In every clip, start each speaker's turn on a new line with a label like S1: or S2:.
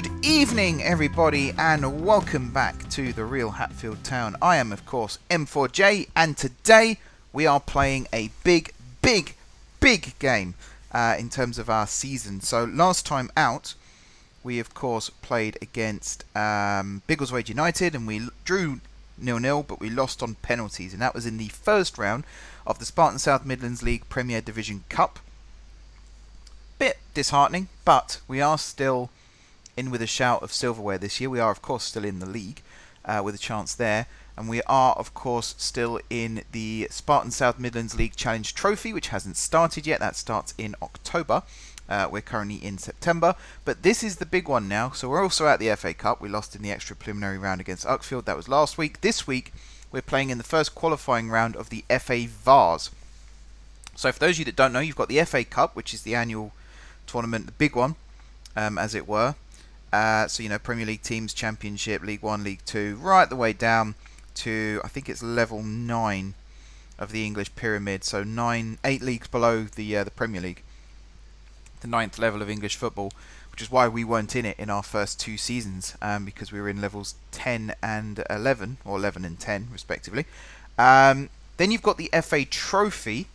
S1: Good evening, everybody, and welcome back to the Real Hatfield Town. I am, of course, M4J, and today we are playing a big game in terms of our season. So last time out, we of course played against Biggleswade United, and we drew 0-0, but we lost on penalties, and that was in the first round of the Spartan South Midlands League Premier Division Cup. Bit disheartening, but we are still in with a shout of silverware this year. We are of course still in the league with a chance there, and we are of course still in the Spartan South Midlands League Challenge Trophy, which hasn't started yet. That starts in October. We're currently in September, but this is the big one now. So we're also at the FA Cup. We lost in the extra preliminary round against Uckfield. That was last week. This week we're playing in the first qualifying round of the FA Vase. So for those of you that don't know, you've got the FA Cup, which is the annual tournament, the big one, as it were. So, you know, Premier League teams, Championship, League 1, League 2, right the way down to, I think it's level 9 of the English pyramid. So 8 leagues below the Premier League. The 9th level of English football, which is why we weren't in it in our first 2 seasons, because we were in levels 10 and 11, or 11 and 10, respectively. Then you've got the FA Trophy,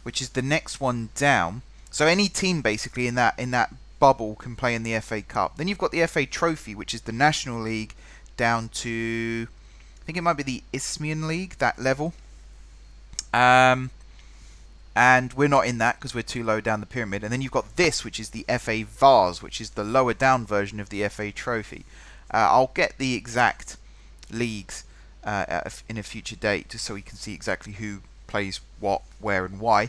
S1: which is the next one down. So any team, basically, in that bubble can play in the FA Cup. Then you've got the FA Trophy, which is the National League down to, I think it might be the Isthmian League, that level. And we're not in that because we're too low down the pyramid. And then you've got this, which is the FA Vase, which is the lower down version of the FA Trophy. I'll get the exact leagues in a future date, just so we can see exactly who plays what, where and why.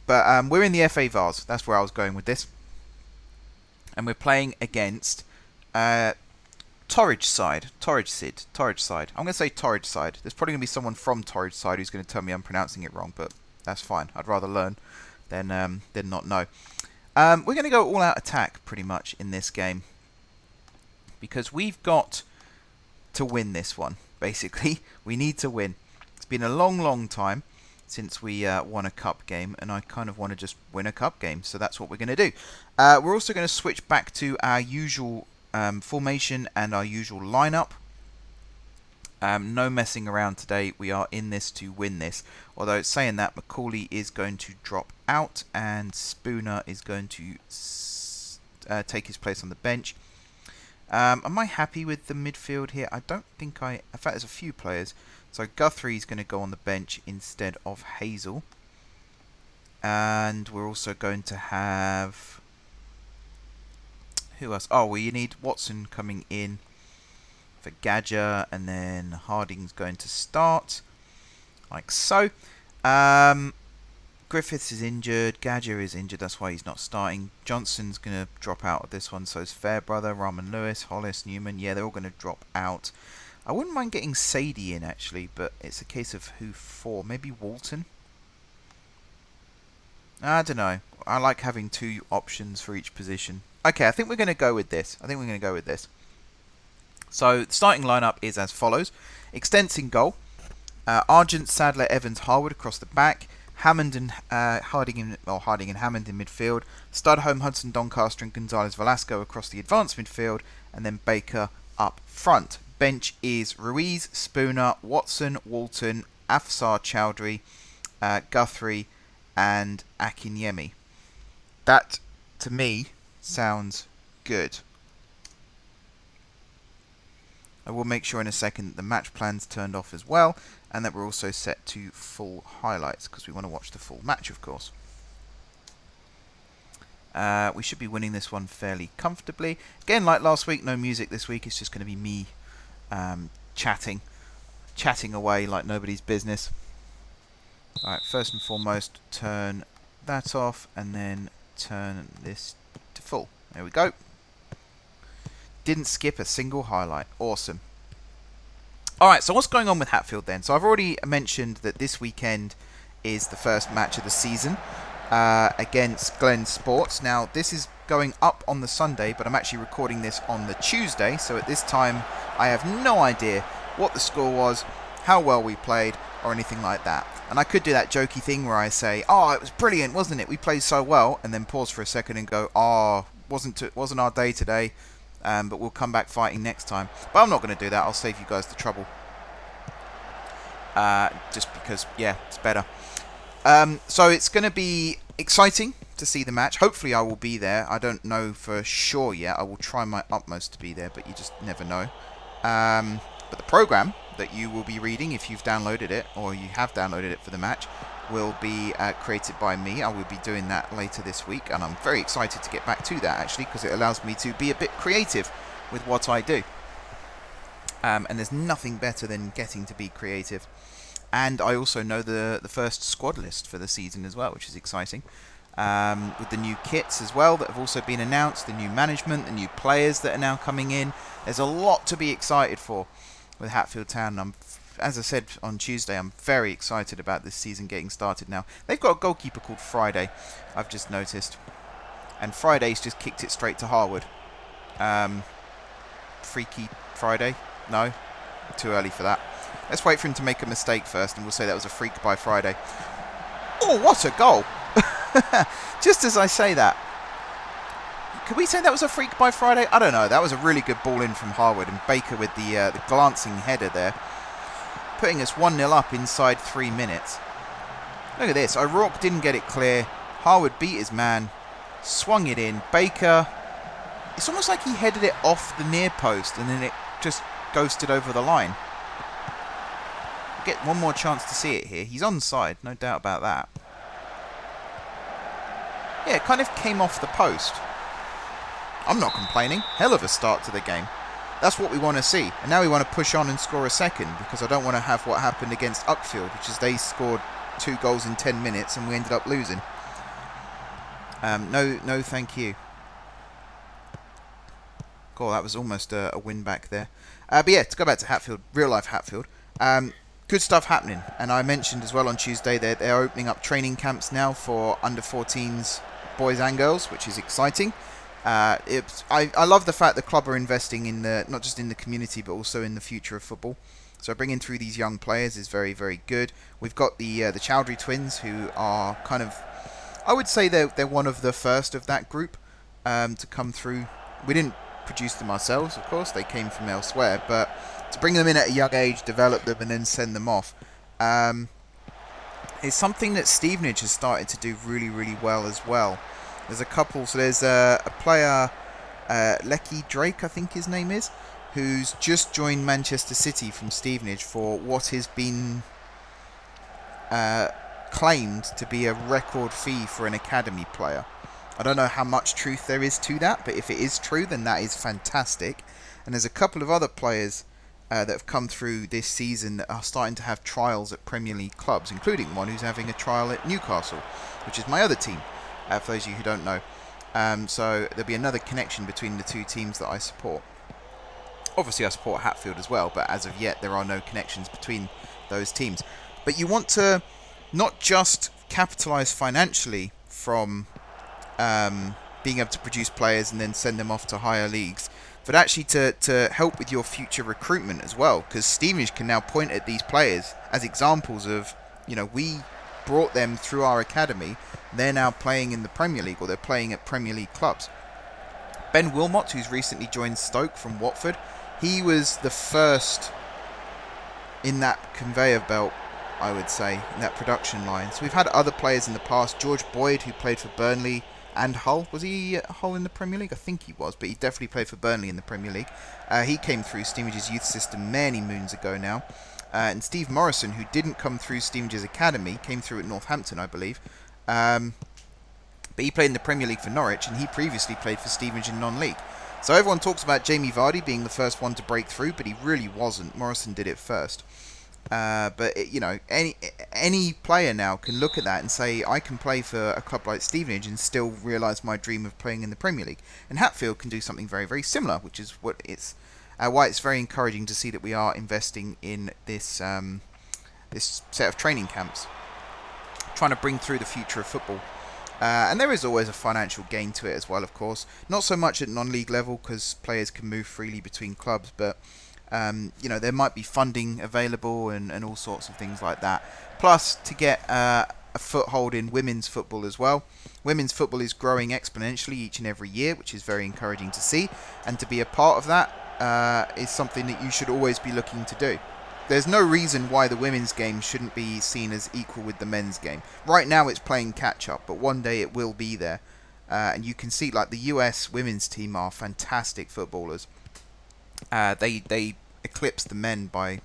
S1: But we're in the FA Vase. That's where I was going with this. And we're playing against Torridgeside. I'm going to say Torridgeside. There's probably going to be someone from Torridgeside who's going to tell me I'm pronouncing it wrong, but that's fine. I'd rather learn than not know. We're going to go all-out attack pretty much in this game, because we've got to win this one, basically. We need to win. It's been a long time since we won a cup game, and I kind of want to just win a cup game, so that's what we're going to do. We're also going to switch back to our usual formation and our usual lineup. No messing around today. We are in this to win this. Although saying that, Macaulay is going to drop out, and Spooner is going to take his place on the bench. Am I happy with the midfield here? I don't think in fact, there's a few players. So Guthrie is going to go on the bench instead of Hazel. And we're also going to have... who else? Oh, well, you need Watson coming in for Gadger, and then Harding's going to start, like so. Griffiths is injured, Gadger is injured, that's why he's not starting. Johnson's going to drop out of this one, so is Fairbrother, Rahman Lewis, Hollis, Newman. Yeah, they're all going to drop out. I wouldn't mind getting Sadie in, actually, but it's a case of who for. Maybe Walton? I don't know. I like having 2 options for each position. Okay, I think we're going to go with this. So, the starting lineup is as follows. Extents in goal. Argent, Sadler, Evans, Harwood across the back. Hammond and Harding and Hammond in midfield. Studholme, Hudson, Doncaster and Gonzalez Velasco across the advanced midfield. And then Baker up front. Bench is Ruiz, Spooner, Watson, Walton, Afsar Chowdhury, Guthrie and Akinyemi. That, to me, sounds good. I will make sure in a second that the match plan's turned off as well, and that we're also set to full highlights, because we want to watch the full match, of course. We should be winning this one fairly comfortably. Again, like last week, no music this week. It's just going to be me chatting away like nobody's business. Alright, first and foremost, turn that off, and then turn this to full. There we go. Didn't skip a single highlight. Awesome. Alright, so what's going on with Hatfield then? So I've already mentioned that this weekend is the first match of the season against Glen Sports. Now, this is going up on the Sunday, but I'm actually recording this on the Tuesday, so at this time I have no idea what the score was, how well we played, or anything like that. And I could do that jokey thing where I say, oh, it was brilliant, wasn't it? We played so well, and then pause for a second and go, oh, wasn't our day today. but we'll come back fighting next time. But I'm not going to do that. I'll save you guys the trouble. Just because, yeah, it's better. So it's going to be exciting to see the match. Hopefully I will be there. I don't know for sure yet. I will try my utmost to be there, but you just never know. But the program that you will be reading, if you've downloaded it, or you have downloaded it for the match, will be created by me. I will be doing that later this week, and I'm very excited to get back to that, actually, because it allows me to be a bit creative with what I do. And there's nothing better than getting to be creative. And I also know the first squad list for the season as well, which is exciting. With the new kits as well that have also been announced, the new management, the new players that are now coming in. There's a lot to be excited for with Hatfield Town. As I said on Tuesday, I'm very excited about this season getting started now. They've got a goalkeeper called Friday, I've just noticed. And Friday's just kicked it straight to Harwood. Freaky Friday? No? Too early for that. Let's wait for him to make a mistake first, and we'll say that was a freak by Friday. Oh, what a goal! Just as I say that. Could we say that was a freak by Friday? I don't know. That was a really good ball in from Harwood, and Baker with the glancing header there, putting us 1-0 up inside 3 minutes. Look at this. O'Rourke didn't get it clear. Harwood beat his man, swung it in. Baker, it's almost like he headed it off the near post, and then it just ghosted over the line. Get one more chance to see it here. He's onside, no doubt about that. Yeah, it kind of came off the post. I'm not complaining. Hell of a start to the game. That's what we want to see. And now we want to push on and score a second, because I don't want to have what happened against Uckfield, which is they scored 2 goals in 10 minutes and we ended up losing. No, thank you. God, that was almost a win back there. But yeah, to go back to Hatfield, real life Hatfield. Good stuff happening, and I mentioned as well on Tuesday that they're opening up training camps now for under 14s boys and girls, which is exciting. I love the fact the club are investing in not just in the community but also in the future of football. So bringing through these young players is very, very good. We've got the Chowdhury twins, who are kind of, I would say they're one of the first of that group to come through. We didn't produce them ourselves, of course. They came from elsewhere, but to bring them in at a young age, develop them, and then send them off is something that Stevenage has started to do really, really well as well. There's a couple, so there's a player, Lecky Drake, I think his name is, who's just joined Manchester City from Stevenage for what has been claimed to be a record fee for an academy player. I don't know how much truth there is to that, but if it is true, then that is fantastic. And there's a couple of other players that have come through this season that are starting to have trials at Premier League clubs, including one who's having a trial at Newcastle, which is my other team, for those of you who don't know. So there'll be another connection between the two teams that I support. Obviously I support Hatfield as well, but as of yet there are no connections between those teams. But you want to not just capitalise financially from being able to produce players and then send them off to higher leagues, but actually to help with your future recruitment as well, because Stevenage can now point at these players as examples of, you know, we brought them through our academy, they're now playing in the Premier League, or they're playing at Premier League clubs. Ben Wilmot, who's recently joined Stoke from Watford, he was the first in that conveyor belt, I would say, in that production line. So we've had other players in the past. George Boyd, who played for Burnley and Hull. Was he at Hull in the Premier League? I think he was, but he definitely played for Burnley in the Premier League. He came through Stevenage's youth system many moons ago now. And Steve Morrison, who didn't come through Stevenage's academy, came through at Northampton, I believe. But he played in the Premier League for Norwich, and he previously played for Stevenage in non-league. So everyone talks about Jamie Vardy being the first one to break through, but he really wasn't. Morrison did it first. You know, any player now can look at that and say, I can play for a club like Stevenage and still realise my dream of playing in the Premier League. And Hatfield can do something very, very similar, which is what it's why it's very encouraging to see that we are investing in this this set of training camps, trying to bring through the future of football. And there is always a financial gain to it as well, of course. Not so much at non-league level, because players can move freely between clubs, but you know, there might be funding available and all sorts of things like that. Plus, to get a foothold in women's football as well. Women's football is growing exponentially each and every year, which is very encouraging to see. And to be a part of that is something that you should always be looking to do. There's no reason why the women's game shouldn't be seen as equal with the men's game. Right now it's playing catch-up, but one day it will be there. And you can see, like, the US women's team are fantastic footballers. They eclipse the men by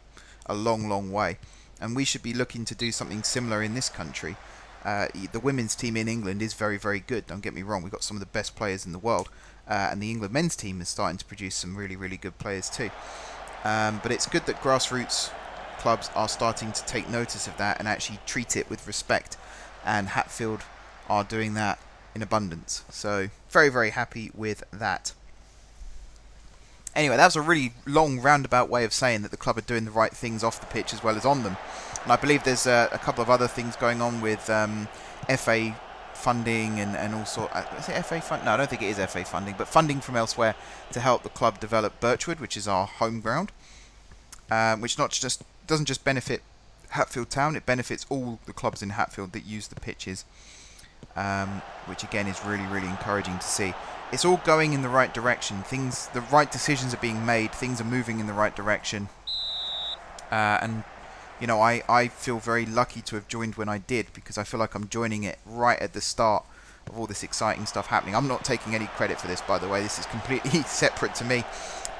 S1: a long, long way. And we should be looking to do something similar in this country. The women's team in England is very, very good. Don't get me wrong. We've got some of the best players in the world. And the England men's team is starting to produce some really, really good players too. But it's good that grassroots clubs are starting to take notice of that and actually treat it with respect. And Hatfield are doing that in abundance. So very, very happy with that. Anyway, that was a really long roundabout way of saying that the club are doing the right things off the pitch as well as on them. And I believe there's a couple of other things going on with FA funding and also... is it FA fund? No, I don't think it is FA funding, but funding from elsewhere to help the club develop Birchwood, which is our home ground, which doesn't just benefit Hatfield Town, it benefits all the clubs in Hatfield that use the pitches, which again is really, really encouraging to see. It's all going in the right direction. The right decisions are being made. Things are moving in the right direction. And, you know, I feel very lucky to have joined when I did, because I feel like I'm joining it right at the start of all this exciting stuff happening. I'm not taking any credit for this, by the way. This is completely separate to me.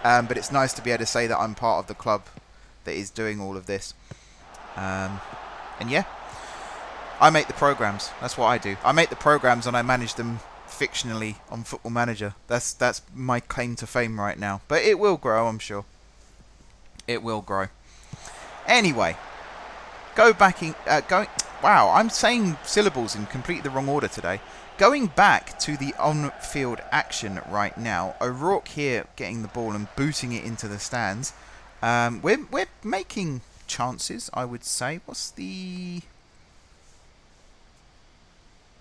S1: But it's nice to be able to say that I'm part of the club that is doing all of this. And yeah, I make the programs. That's what I do. I make the programs and I manage them fictionally on Football Manager. That's my claim to fame right now. But it will grow, I'm sure. It will grow. Anyway, wow, I'm saying syllables in completely the wrong order today. Going back to the on-field action right now. O'Rourke here getting the ball and booting it into the stands. We're making chances, I would say. What's the...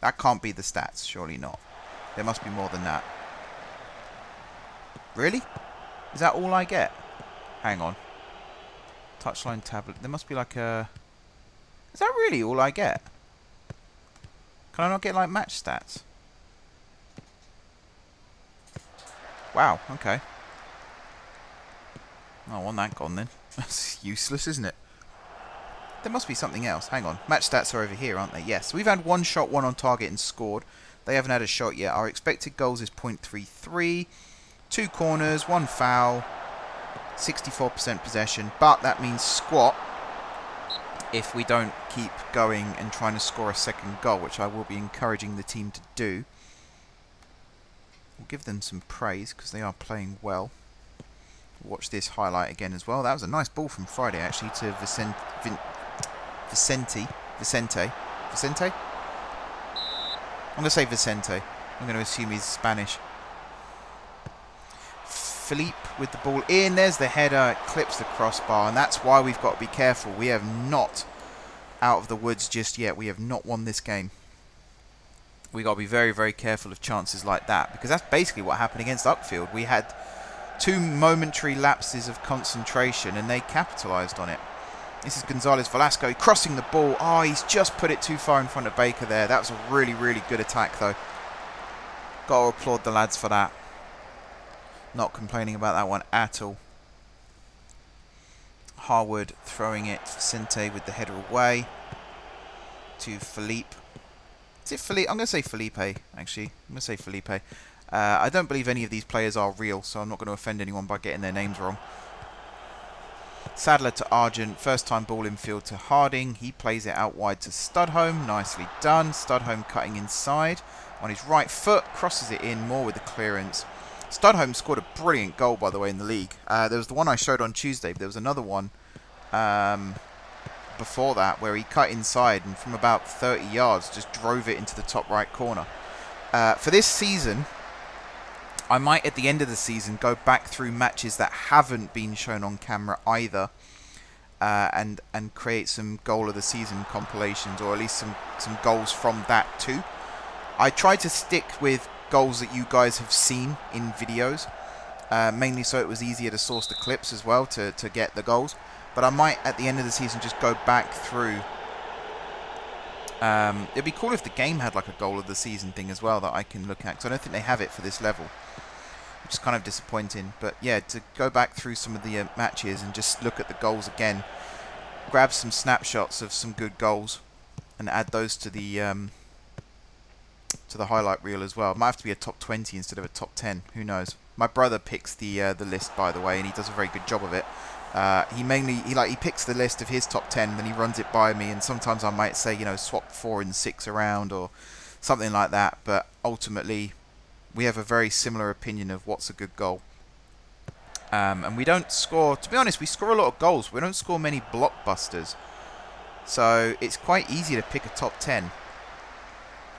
S1: That can't be the stats, surely not. There must be more than that. Really? Is that all I get? Hang on. Touchline tablet. There must be like a... Is that really all I get? Can I not get like match stats? Wow, okay. Oh, I want that gone then. That's useless, isn't it? There must be something else. Hang on. Match stats are over here, aren't they? Yes. We've had one shot, one on target and scored. They haven't had a shot yet. Our expected goals is 0.33. 2 corners, 1 foul. 64% possession. But that means squat if we don't keep going and trying to score a second goal, which I will be encouraging the team to do. We'll give them some praise because they are playing well. Watch this highlight again as well. That was a nice ball from Friday, actually, to Vicente? I'm going to say Vicente. I'm going to assume he's Spanish. Philippe with the ball in. There's the header. It clips the crossbar, and that's why we've got to be careful. We have not out of the woods just yet. We have not won this game. We've got to be very, very careful of chances like that, because that's basically what happened against Uckfield. We had 2 momentary lapses of concentration, and they capitalised on it. This is Gonzalez Velasco crossing the ball. Oh, he's just put it too far in front of Baker there. That was a really, really good attack, though. Got to applaud the lads for that. Not complaining about that one at all. Harwood throwing it. Vicente with the header away to Philippe. Is it Philippe? I'm going to say Felipe, actually. I'm going to say Felipe. I don't believe any of these players are real, so I'm not going to offend anyone by getting their names wrong. Sadler to Argent. First time ball in field to Harding. He plays it out wide to Studholme. Nicely done. Studholme cutting inside on his right foot. Crosses it in. More with the clearance. Studholme scored a brilliant goal, by the way, in the league. There was the one I showed on Tuesday, but there was another one before that where he cut inside and from about 30 yards just drove it into the top right corner. For this season, I might, at the end of the season, go back through matches that haven't been shown on camera either, and create some goal of the season compilations, or at least some goals from that too. I try to stick with goals that you guys have seen in videos, mainly so it was easier to source the clips as well to get the goals. But I might, at the end of the season, just go back through It'd be cool if the game had like a goal of the season thing as well that I can look at, because I don't think they have it for this level, which is kind of disappointing. But yeah, to go back through some of the matches and just look at the goals again, grab some snapshots of some good goals and add those to the highlight reel as well. It might have to be a top 20 instead of a top 10. Who knows? My brother picks the list, by the way, and he does a very good job of it. He picks the list of his top 10, then he runs it by me, and sometimes I might say, swap 4 and 6 around or something like that. But ultimately, we have a very similar opinion of what's a good goal. And we don't score, to be honest, we score a lot of goals. We don't score many blockbusters. So it's quite easy to pick a top 10.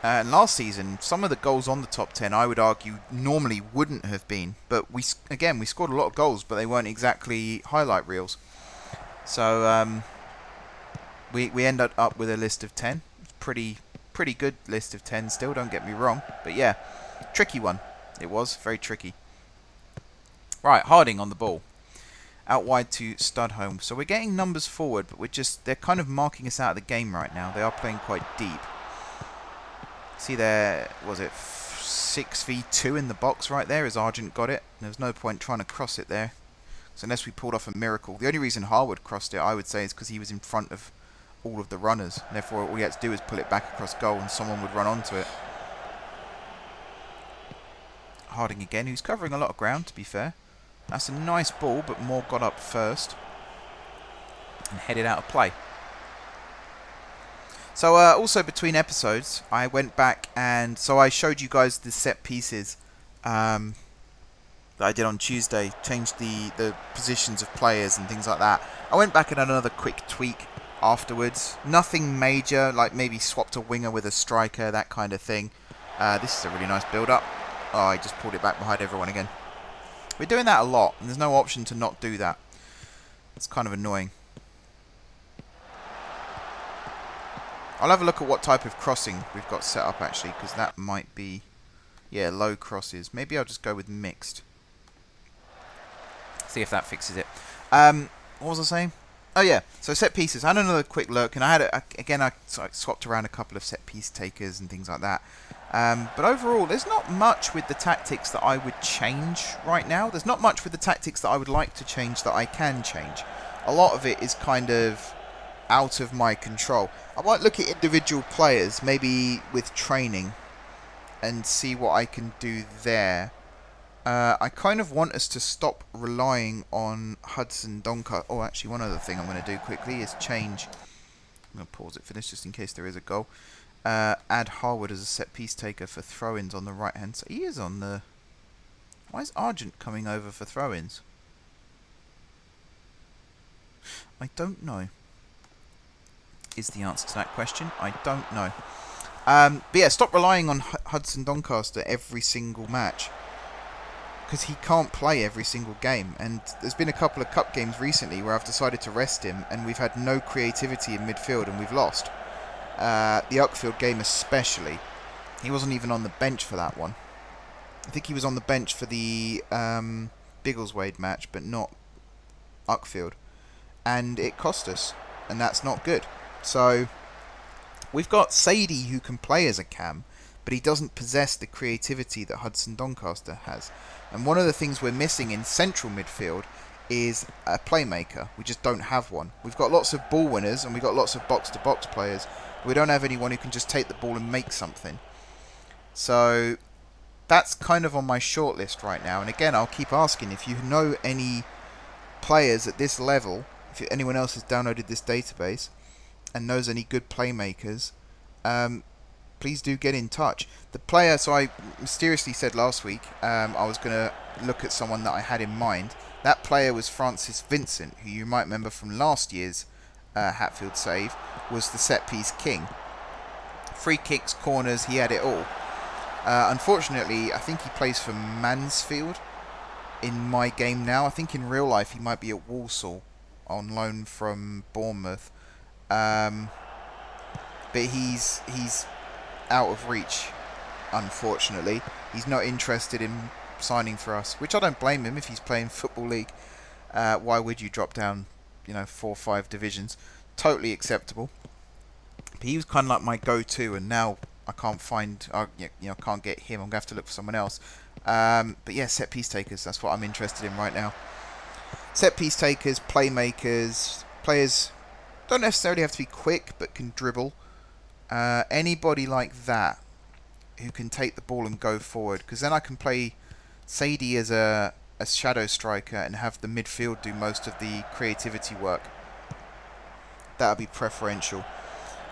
S1: And last season, some of the goals on the top 10, I would argue, normally wouldn't have been. But we scored a lot of goals, but they weren't exactly highlight reels. So we ended up with a list of 10. Pretty good list of 10 still, don't get me wrong. But yeah, tricky one. It was very tricky. Right, Harding on the ball. Out wide to Studholme. So we're getting numbers forward, but they're kind of marking us out of the game right now. They are playing quite deep. See there, was it 6v2 in the box right there as Argent got it? There was no point trying to cross it there. So unless we pulled off a miracle. The only reason Harwood crossed it, I would say, is because he was in front of all of the runners. Therefore, all he had to do was pull it back across goal and someone would run onto it. Harding again, who's covering a lot of ground, to be fair. That's a nice ball, but Moore got up first and headed out of play. So also between episodes, I went back and so I showed you guys the set pieces that I did on Tuesday, changed the positions of players and things like that. I went back and had another quick tweak afterwards. Nothing major, like maybe swapped a winger with a striker, that kind of thing. This is a really nice build-up. Oh, I just pulled it back behind everyone again. We're doing that a lot, and there's no option to not do that. It's kind of annoying. I'll have a look at what type of crossing we've got set up, actually, because that might be, yeah, low crosses. Maybe I'll just go with mixed. See if that fixes it. What was I saying? Oh, yeah. So set pieces. I had another quick look, and I had, I swapped around a couple of set piece takers and things like that. But overall, there's not much with the tactics that I would change right now. There's not much with the tactics that I would like to change that I can change. A lot of it is kind of out of my control. I might look at individual players, maybe with training, and see what I can do there. I kind of want us to stop relying on Hudson Donker. Oh, actually, one other thing I'm going to do quickly is change. I'm going to pause it for this just in case there is a goal. Add Harwood as a set piece taker for throw-ins on the right hand side. He is on the... Why is Argent coming over for throw-ins? I don't know. Is the answer to that question. I don't know. But yeah, stop relying on Hudson Doncaster every single match, because he can't play every single game. And there's been a couple of cup games recently where I've decided to rest him, and we've had no creativity in midfield, and we've lost. The Uckfield game especially. He wasn't even on the bench for that one. I think he was on the bench for the Biggleswade match, but not Uckfield. And it cost us, and that's not good. So, we've got Sadie who can play as a cam, but he doesn't possess the creativity that Hudson Doncaster has. And one of the things we're missing in central midfield is a playmaker. We just don't have one. We've got lots of ball winners and we've got lots of box-to-box players. We don't have anyone who can just take the ball and make something. So, that's kind of on my shortlist right now. And again, I'll keep asking if you know any players at this level, if anyone else has downloaded this database and knows any good playmakers, please do get in touch. The player, so I mysteriously said last week I was going to look at someone that I had in mind. That player was Francis Vincent, who you might remember from last year's Hatfield save, was the set-piece king. Free kicks, corners, he had it all. Unfortunately, I think he plays for Mansfield in my game now. I think in real life he might be at Walsall on loan from Bournemouth. But he's out of reach, unfortunately. He's not interested in signing for us, which I don't blame him if he's playing Football League. Why would you drop down, 4 or 5 divisions? Totally acceptable. But he was kind of like my go-to, and now I can't find, can't get him. I'm going to have to look for someone else. But yeah, set piece takers, that's what I'm interested in right now. Set piece takers, playmakers, players don't necessarily have to be quick, but can dribble. Anybody like that who can take the ball and go forward, because then I can play Sadie as a shadow striker and have the midfield do most of the creativity work. That would be preferential.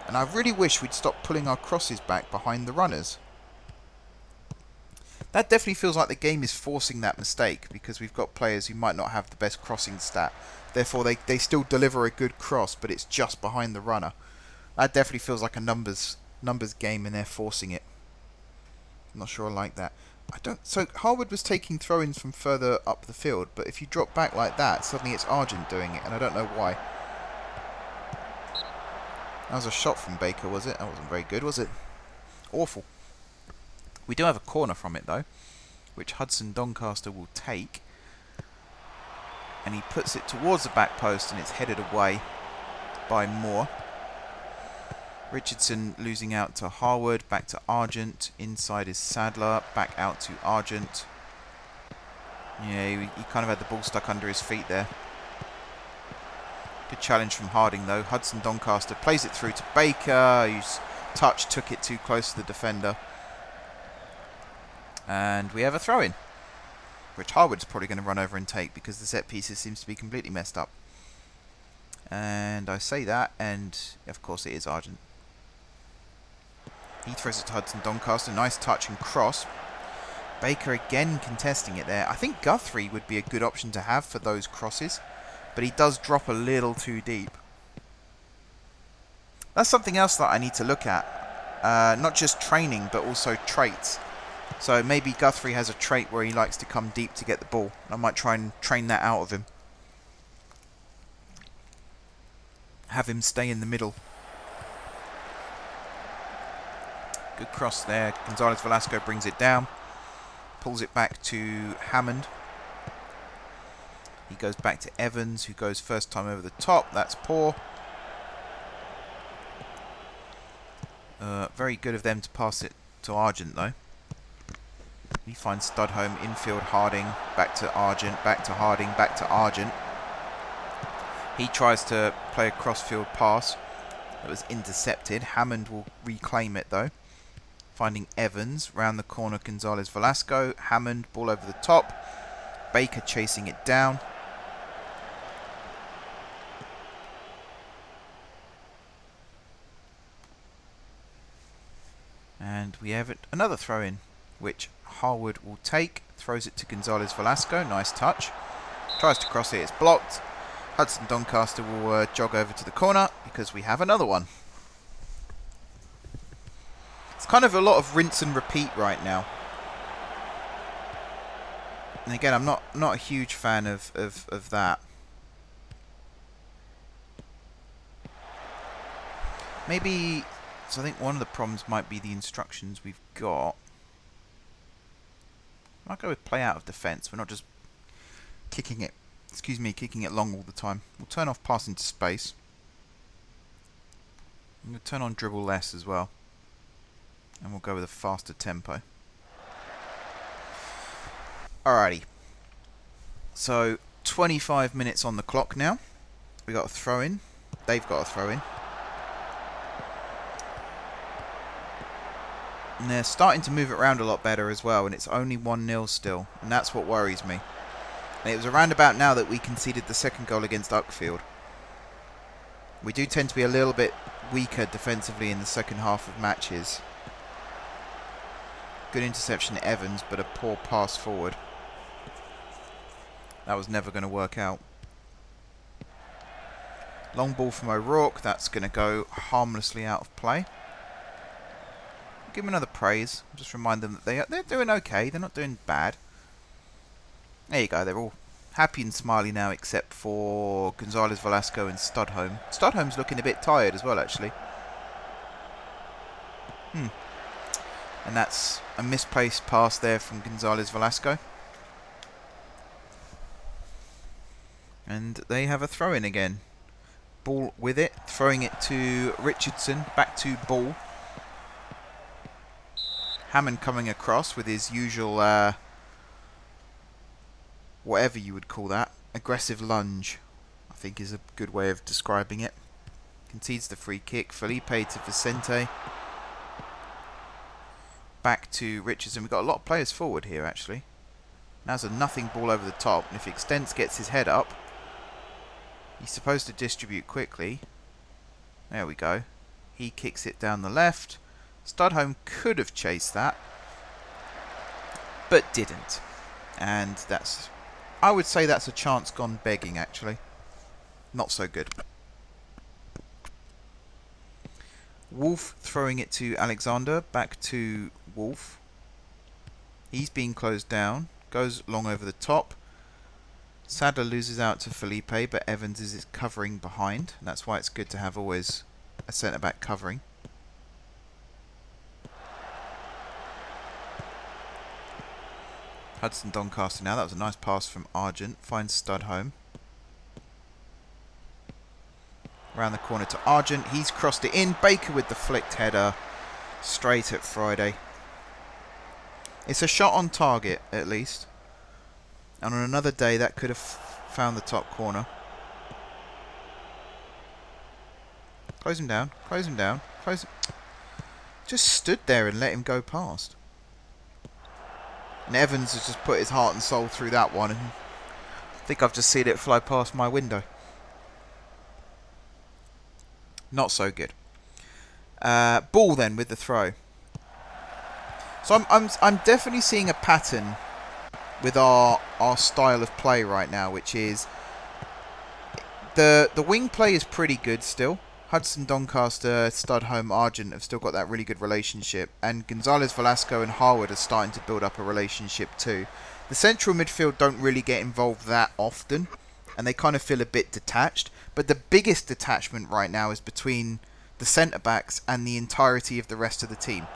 S1: And I really wish we'd stop pulling our crosses back behind the runners. That definitely feels like the game is forcing that mistake, because we've got players who might not have the best crossing stat. Therefore, they still deliver a good cross, but it's just behind the runner. That definitely feels like a numbers game, and they're forcing it. I'm not sure I like that. So Harwood was taking throw-ins from further up the field, but if you drop back like that, suddenly it's Argent doing it, and I don't know why. That was a shot from Baker, was it? That wasn't very good, was it? Awful. We do have a corner from it, though, which Hudson Doncaster will take. And he puts it towards the back post, and it's headed away by Moore. Richardson losing out to Harwood, back to Argent. Inside is Sadler, back out to Argent. Yeah, he kind of had the ball stuck under his feet there. Good challenge from Harding, though. Hudson Doncaster plays it through to Baker, whose touch took it too close to the defender. And we have a throw-in, which Harwood's probably going to run over and take, because the set pieces seems to be completely messed up. And I say that, and of course it is Argent. He throws it to Hudson Doncaster. Nice touch and cross. Baker again contesting it there. I think Guthrie would be a good option to have for those crosses, but he does drop a little too deep. That's something else that I need to look at. Not just training, but also traits. So maybe Guthrie has a trait where he likes to come deep to get the ball. I might try and train that out of him. Have him stay in the middle. Good cross there. Gonzalez Velasco brings it down. Pulls it back to Hammond. He goes back to Evans, who goes first time over the top. That's poor. Very good of them to pass it to Argent, though. He finds Studholme, infield Harding, back to Argent, back to Harding, back to Argent. He tries to play a cross-field pass that was intercepted. Hammond will reclaim it, though. Finding Evans, round the corner, Gonzalez Velasco. Hammond, ball over the top. Baker chasing it down. And we have another throw-in, which Harwood will take. Throws it to Gonzalez Velasco. Nice touch. Tries to cross it. It's blocked. Hudson Doncaster will jog over to the corner, because we have another one. It's kind of a lot of rinse and repeat right now. And again, I'm not a huge fan of that. Maybe, so I think one of the problems might be the instructions we've got. I might go with play out of defence. We're not just kicking it long all the time. We'll turn off pass into space. I'm going to turn on dribble less as well. And we'll go with a faster tempo. Alrighty. So, 25 minutes on the clock now. We got a throw in. They've got a throw in. And they're starting to move it around a lot better as well, and it's only 1-0 still, and that's what worries me. And it was around about now that we conceded the second goal against Uckfield. We do tend to be a little bit weaker defensively in the second half of matches. Good interception to Evans, but a poor pass forward. That was never going to work out. Long ball from O'Rourke, that's going to go harmlessly out of play. Give them another praise. Just remind them that they're doing okay. They're not doing bad. There you go. They're all happy and smiley now, except for Gonzalez Velasco and Studholme. Studholme's looking a bit tired as well, actually. And that's a misplaced pass there from Gonzalez Velasco. And they have a throw-in again. Ball with it, throwing it to Richardson, back to Ball. Hammond coming across with his usual, whatever you would call that, aggressive lunge, I think is a good way of describing it. Concedes the free kick. Felipe to Vicente. Back to Richardson. We've got a lot of players forward here, actually. Now's a nothing ball over the top, and if Extents gets his head up, he's supposed to distribute quickly. There we go. He kicks it down the left. Studholme could have chased that, but didn't. And that's, I would say that's a chance gone begging, actually. Not so good. Wolf throwing it to Alexander. Back to Wolf. He's being closed down. Goes long over the top. Sadler loses out to Felipe, but Evans is covering behind. And that's why it's good to have always a centre-back covering. Hudson Doncaster now. That was a nice pass from Argent. Finds Studholme. Around the corner to Argent. He's crossed it in. Baker with the flicked header. Straight at Friday. It's a shot on target, at least. And on another day, that could have found the top corner. Close him down. Close him down. Close him. Just stood there and let him go past. And Evans has just put his heart and soul through that one. And I think I've just seen it fly past my window. Not so good. Ball then with the throw. So I'm definitely seeing a pattern with our style of play right now, which is the wing play is pretty good still. Hudson Doncaster, Studholme, Argent have still got that really good relationship, and Gonzalez, Velasco and Harwood are starting to build up a relationship too. The central midfield don't really get involved that often, and they kind of feel a bit detached, but the biggest detachment right now is between the centre-backs and the entirety of the rest of the team.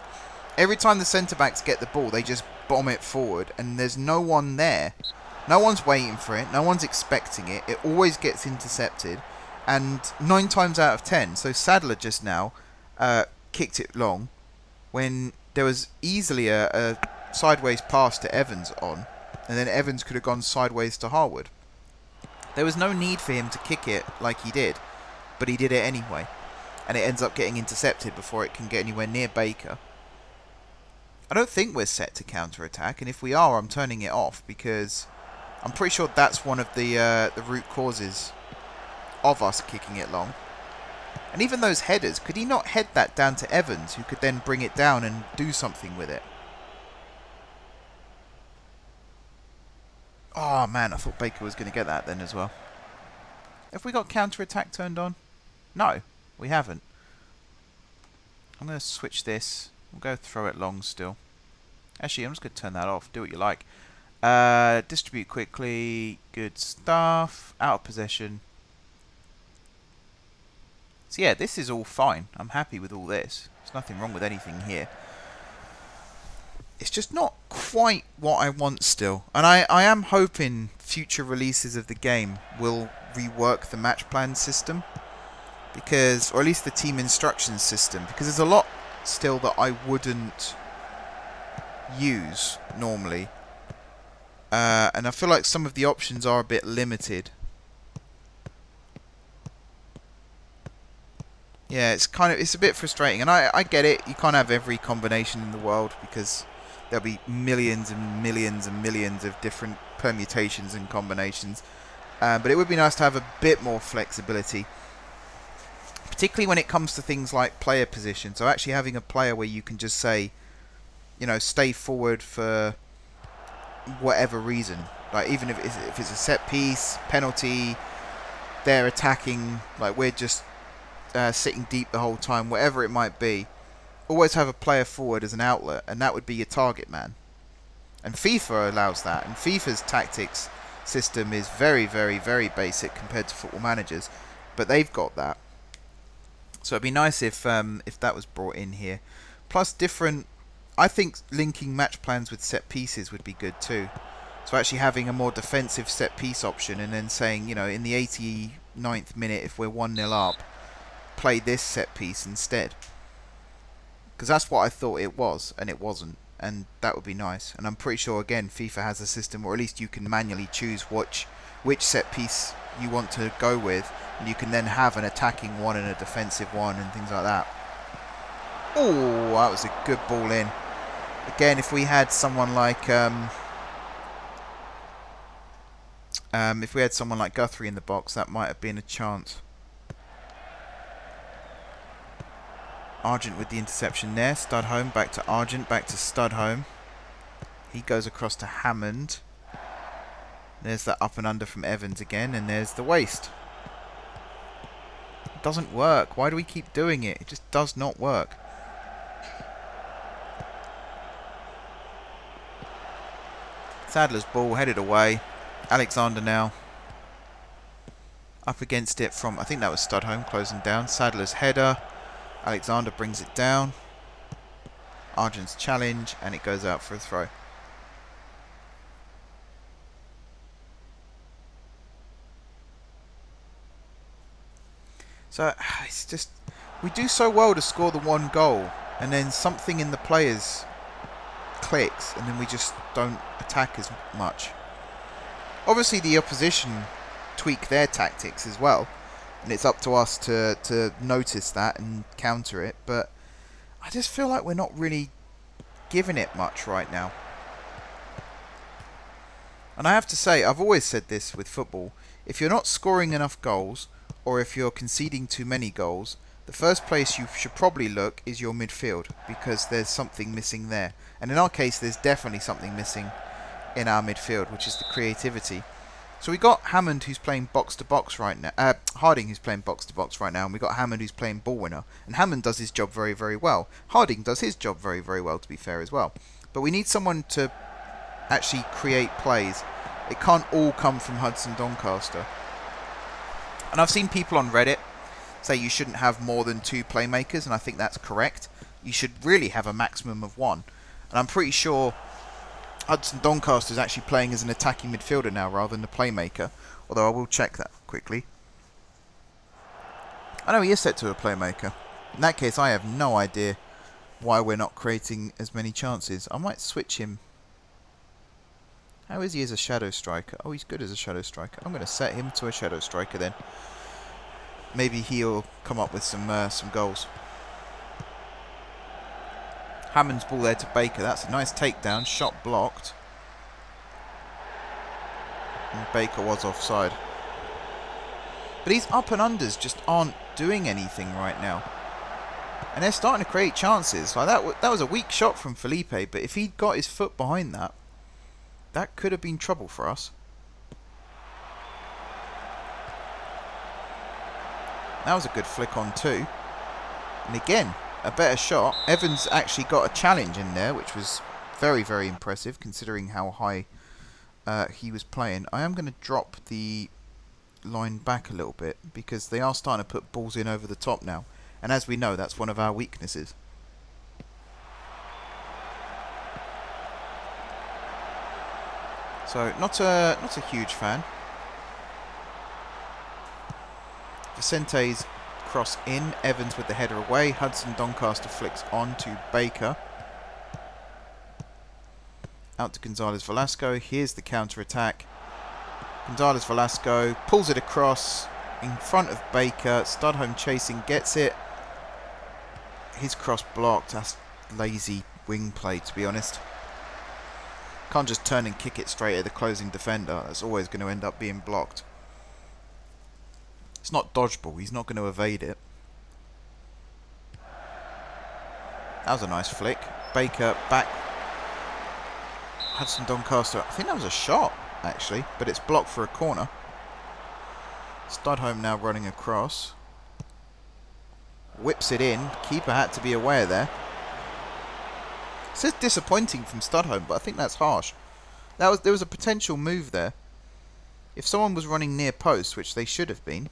S1: Every time the centre-backs get the ball, they just bomb it forward, and there's no one there. No one's waiting for it, no one's expecting it, it always gets intercepted, and 9 times out of 10, so Sadler just now kicked it long, when there was easily a sideways pass to Evans on, and then Evans could have gone sideways to Harwood. There was no need for him to kick it like he did, but he did it anyway, and it ends up getting intercepted before it can get anywhere near Baker. I don't think we're set to counter-attack, and if we are, I'm turning it off, because I'm pretty sure that's one of the root causes of us kicking it long. And even those headers, could he not head that down to Evans, who could then bring it down and do something with it? Oh man, I thought Baker was going to get that then as well. Have we got counter-attack turned on? No, we haven't. I'm going to switch this. We'll go throw it long still. Actually, I'm just going to turn that off. Do what you like. Distribute quickly. Good stuff. Out of possession. So yeah, this is all fine. I'm happy with all this. There's nothing wrong with anything here. It's just not quite what I want still. And I am hoping future releases of the game will rework the match plan system. Because, or at least the team instructions system. Because there's a lot still that I wouldn't use normally. And I feel like some of the options are a bit limited. Yeah, it's a bit frustrating, and I get it. You can't have every combination in the world because there'll be millions and millions and millions of different permutations and combinations. But it would be nice to have a bit more flexibility, particularly when it comes to things like player position. So actually having a player where you can just say, you know, stay forward for whatever reason. Like even if it's a set piece, penalty, they're attacking, like we're just sitting deep the whole time, whatever it might be. Always have a player forward as an outlet, and that would be your target man. And FIFA allows that, and FIFA's tactics system is very, very, very basic compared to Football Manager's, but they've got that. So it'd be nice if that was brought in here. Plus different, I think linking match plans with set pieces would be good too. So actually having a more defensive set-piece option and then saying, you know, in the 89th minute, if we're 1-0 up, play this set-piece instead. Because that's what I thought it was, and it wasn't. And that would be nice. And I'm pretty sure, again, FIFA has a system, or at least you can manually choose which set-piece you want to go with. And you can then have an attacking one and a defensive one and things like that. Oh, that was a good ball in. Again, if we had someone like... if we had someone like Guthrie in the box, that might have been a chance. Argent with the interception there. Studholme back to Argent, back to Studholme. He goes across to Hammond. There's that up and under from Evans again, and there's the waste. It doesn't work. Why do we keep doing it? It just does not work. Sadler's ball headed away. Alexander now up against it from, I think that was Studholme closing down. Sadler's header. Alexander brings it down. Argent's challenge, and it goes out for a throw. So it's just, we do so well to score the one goal, and then something in the players clicks, and then we just don't attack as much. Obviously the opposition tweak their tactics as well, and it's up to us to notice that and counter it, but I just feel like we're not really giving it much right now. And I have to say, I've always said this with football, if you're not scoring enough goals, or if you're conceding too many goals, the first place you should probably look is your midfield, because there's something missing there. And in our case, there's definitely something missing in our midfield, which is the creativity. So we got Hammond, who's playing box-to-box right now. Harding, who's playing box-to-box right now. And we got Hammond, who's playing ball winner. And Hammond does his job very, very well. Harding does his job very, very well, to be fair, as well. But we need someone to actually create plays. It can't all come from Hudson Doncaster. And I've seen people on Reddit say you shouldn't have more than 2 playmakers, and I think that's correct. You should really have a maximum of 1. And I'm pretty sure Hudson Doncaster is actually playing as an attacking midfielder now rather than a playmaker, although I will check that quickly. I know he is set to a playmaker. In that case, I have no idea why we're not creating as many chances. I might switch him. How is he as a shadow striker? Oh, he's good as a shadow striker. I'm going to set him to a shadow striker then. Maybe he'll come up with some goals. Hammond's ball there to Baker. That's a nice takedown. Shot blocked. And Baker was offside. But these up and unders just aren't doing anything right now. And they're starting to create chances. Like that was a weak shot from Felipe, but if he'd got his foot behind that, that could have been trouble for us. That was a good flick on too. And again, a better shot. Evans actually got a challenge in there, which was very, very impressive considering how high he was playing. I am going to drop the line back a little bit because they are starting to put balls in over the top now. And as we know, that's one of our weaknesses. So, not a huge fan. Vicente's cross in. Evans with the header away. Hudson Doncaster flicks on to Baker. Out to Gonzalez Velasco. Here's the counter-attack. Gonzalez Velasco pulls it across in front of Baker. Studholme chasing, gets it. His cross blocked. That's lazy wing play, to be honest. Can't just turn and kick it straight at the closing defender. That's always going to end up being blocked. It's not dodgeable. He's not going to evade it. That was a nice flick. Baker back. Hudson Doncaster. I think that was a shot, actually, but it's blocked for a corner. Studholme now running across. Whips it in. Keeper had to be aware there. It says disappointing from Studholme, but I think that's harsh. There was a potential move there. If someone was running near post, which they should have been.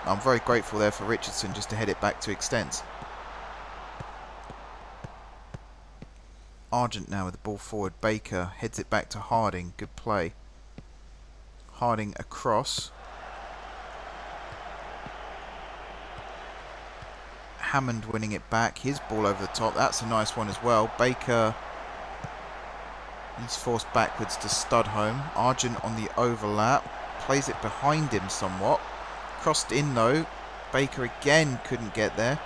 S1: I'm very grateful there for Richardson just to head it back to extents. Argent now with the ball forward. Baker heads it back to Harding. Good play. Harding across. Hammond winning it back. His ball over the top. That's a nice one as well. Baker, he's forced backwards to Studholme. Argent on the overlap. Plays it behind him somewhat. Crossed in though. Baker again couldn't get there.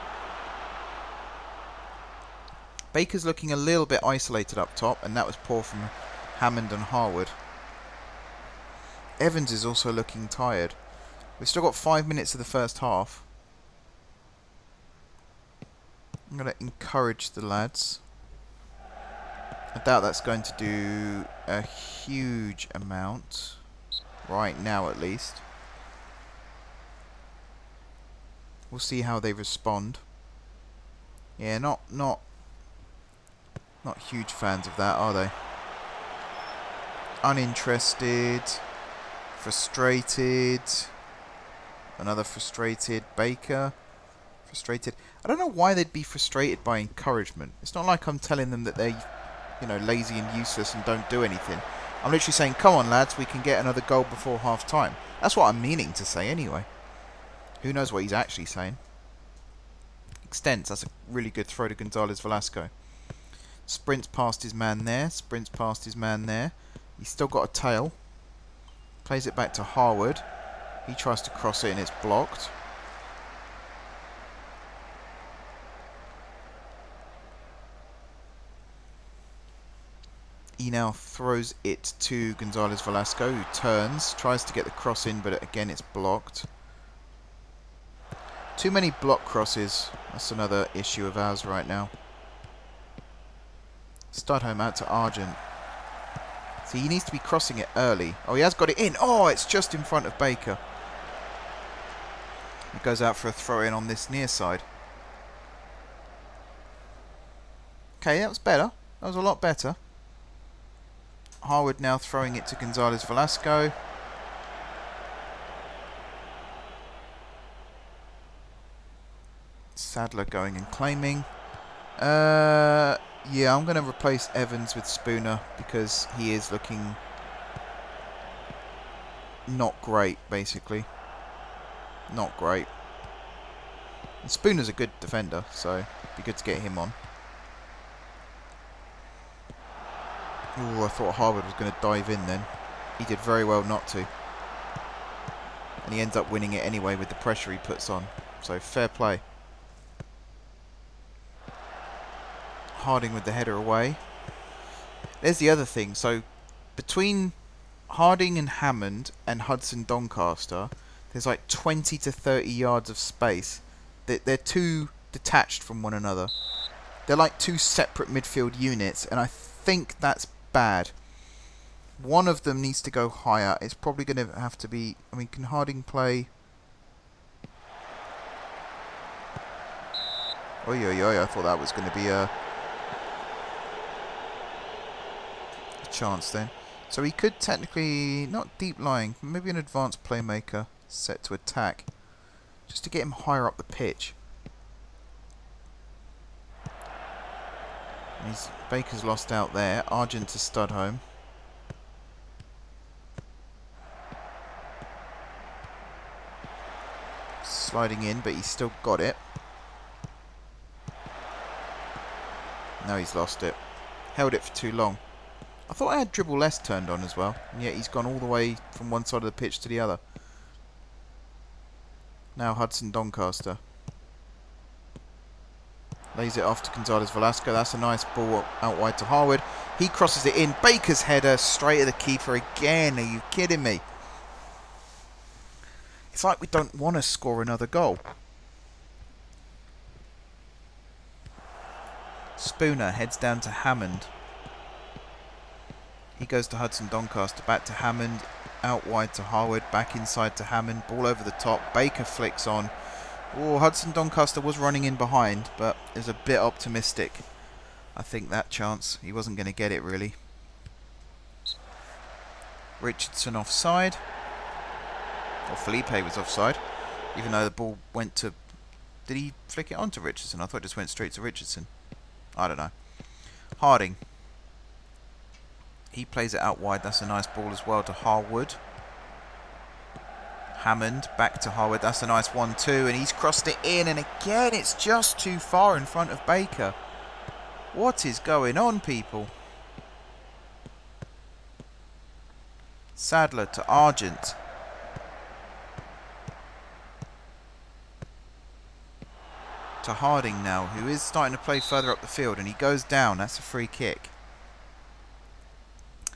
S1: Baker's looking a little bit isolated up top, and that was poor from Hammond and Harwood. Evans is also looking tired. We've still got 5 minutes of the first half. I'm going to encourage the lads. I doubt that's going to do a huge amount. Right now, at least. We'll see how they respond. Yeah, not huge fans of that, are they? Uninterested. Frustrated. Another frustrated. Baker. Frustrated. I don't know why they'd be frustrated by encouragement. It's not like I'm telling them that they're, you know, lazy and useless and don't do anything. I'm literally saying, come on lads, we can get another goal before half time. That's what I'm meaning to say anyway. Who knows what he's actually saying. Extends. That's a really good throw to Gonzalez Velasco. Sprints past his man there. Sprints past his man there. He's still got a tail. Plays it back to Harwood. He tries to cross it and it's blocked. He now throws it to Gonzalez Velasco, who turns, tries to get the cross in, but again it's blocked. Too many block crosses. That's another issue of ours right now. Studholme out to Argent. See, he needs to be crossing it early. Oh, he has got it in. Oh, it's just in front of Baker. It goes out for a throw-in on this near side. Okay, that was better. That was a lot better. Harwood now throwing it to Gonzalez Velasco. Sadler going and claiming. Yeah, I'm going to replace Evans with Spooner because he is looking not great, basically. Not great. And Spooner's a good defender, so it'd be good to get him on. Ooh, I thought Harwood was going to dive in then. He did very well not to. And he ends up winning it anyway with the pressure he puts on. So, fair play. Harding with the header away. There's the other thing. So, between Harding and Hammond and Hudson Doncaster, there's like 20 to 30 yards of space. They're too detached from one another. They're like two separate midfield units, and I think that's bad. One of them needs to go higher. It's probably going to have to be... I mean, can Harding play... Oi, oi, oi, I thought that was going to be a chance then. So he could technically... Not deep lying. Maybe an advanced playmaker set to attack. Just to get him higher up the pitch. Baker's lost out there. Argent to Studholme. Sliding in, but he's still got it. Now he's lost it. Held it for too long. I thought I had dribble less turned on as well, and yet he's gone all the way from one side of the pitch to the other. Now Hudson Doncaster. Lays it off to Gonzalez Velasco. That's a nice ball out wide to Harwood. He crosses it in. Baker's header straight at the keeper again. Are you kidding me? It's like we don't want to score another goal. Spooner heads down to Hammond. He goes to Hudson Doncaster. Back to Hammond. Out wide to Harwood. Back inside to Hammond. Ball over the top. Baker flicks on. Oh, Hudson Doncaster was running in behind, but is a bit optimistic. I think that chance. He wasn't going to get it, really. Richardson offside. Or Felipe was offside. Even though the ball went to... Did he flick it on to Richardson? I thought it just went straight to Richardson. I don't know. Harding. He plays it out wide. That's a nice ball as well to Harwood. Hammond back to Harwood. That's a nice 1-2, and he's crossed it in, and again it's just too far in front of Baker. What is going on, people? Sadler to Argent. To Harding now, who is starting to play further up the field, and he goes down. That's a free kick.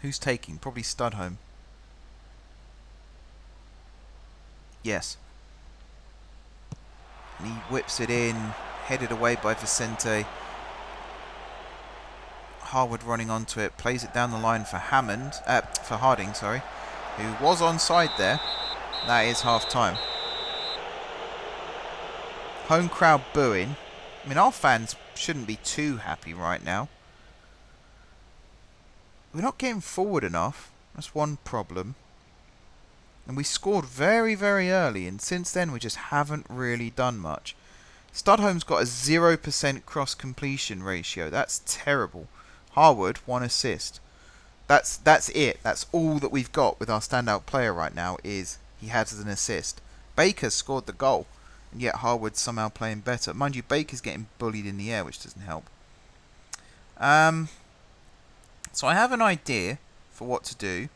S1: Who's taking? Probably Studholme. Yes. And he whips it in, headed away by Vicente. Harwood running onto it, plays it down the line for Harding, sorry, who was onside there. That is half time. Home crowd booing. I mean, our fans shouldn't be too happy right now. We're not getting forward enough. That's one problem. And we scored very, very early, and since then we just haven't really done much. Studholme's got a 0% cross completion ratio. That's terrible. Harwood, 1 assist. That's it. That's all that we've got with our standout player right now, is he has an assist. Baker scored the goal, and yet Harwood's somehow playing better. Mind you, Baker's getting bullied in the air, which doesn't help. So I have an idea for what to do.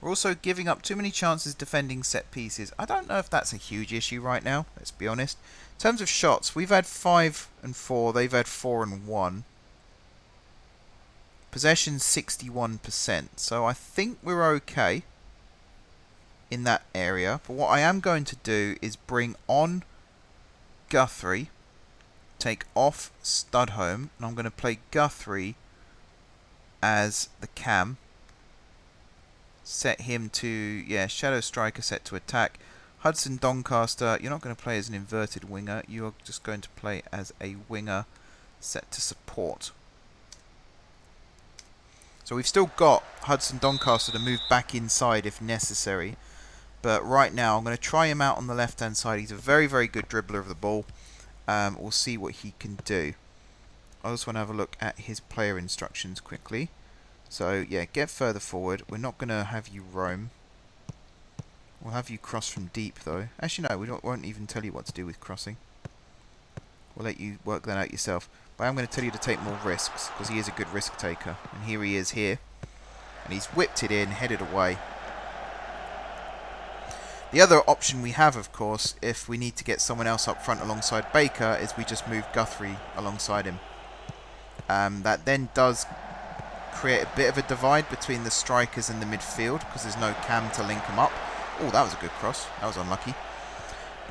S1: We're also giving up too many chances defending set pieces. I don't know if that's a huge issue right now, let's be honest. In terms of shots, we've had 5 and 4, they've had 4 and 1. Possession 61%, so I think we're okay in that area. But what I am going to do is bring on Guthrie, take off Studholme, and I'm going to play Guthrie as the cam. Set him to, Shadow Striker set to attack. Hudson Doncaster, you're not going to play as an inverted winger. You are just going to play as a winger set to support. So we've still got Hudson Doncaster to move back inside if necessary. But right now, I'm going to try him out on the left-hand side. He's a very, very good dribbler of the ball. We'll see what he can do. I also want to have a look at his player instructions quickly. So, yeah, get further forward. We're not going to have you roam. We'll have you cross from deep, though. Actually, no, we won't even tell you what to do with crossing. We'll let you work that out yourself. But I'm going to tell you to take more risks, because he is a good risk taker. And here he is here. And he's whipped it in, headed away. The other option we have, of course, if we need to get someone else up front alongside Baker, is we just move Guthrie alongside him. That then does create a bit of a divide between the strikers and the midfield, because there's no cam to link them up. Oh, that was a good cross. That was unlucky.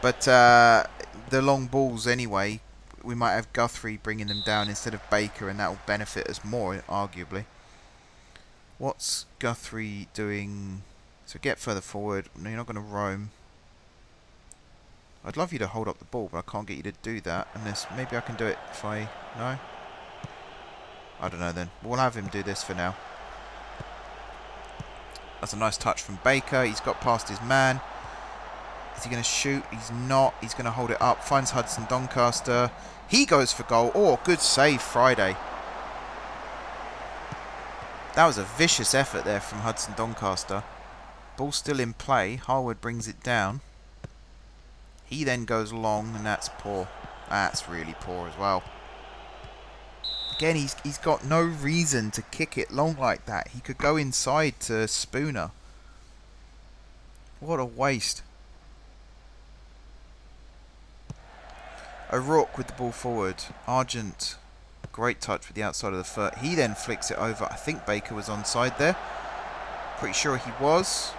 S1: But the long balls anyway, we might have Guthrie bringing them down instead of Baker, and that will benefit us more, arguably. What's Guthrie doing? So get further forward. No, you're not going to roam. I'd love you to hold up the ball, but I can't get you to do that. Unless maybe I can do it if I... No? I don't know then. We'll have him do this for now. That's a nice touch from Baker. He's got past his man. Is he going to shoot? He's not. He's going to hold it up. Finds Hudson Doncaster. He goes for goal. Oh, good save, Friday. That was a vicious effort there from Hudson Doncaster. Ball still in play. Harwood brings it down. He then goes long, and that's poor. That's really poor as well. Again, he's got no reason to kick it long like that. He could go inside to Spooner. What a waste. O'Rourke with the ball forward. Argent, great touch with the outside of the foot. He then flicks it over. I think Baker was onside there. Pretty sure he was.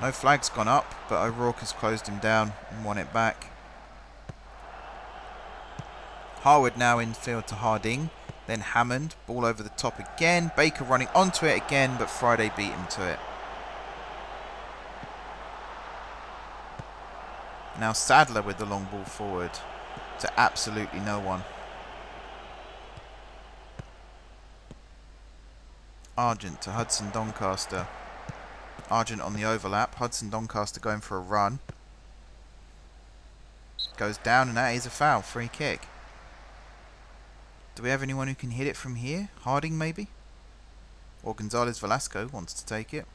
S1: No flag's gone up, but O'Rourke has closed him down and won it back. Harwood now in field to Harding. Then Hammond. Ball over the top again. Baker running onto it again, but Friday beat him to it. Now Sadler with the long ball forward to absolutely no one. Argent to Hudson Doncaster. Argent on the overlap. Hudson Doncaster going for a run. Goes down, and that is a foul. Free kick. Do we have anyone who can hit it from here? Harding maybe? Or Gonzalez Velasco wants to take it.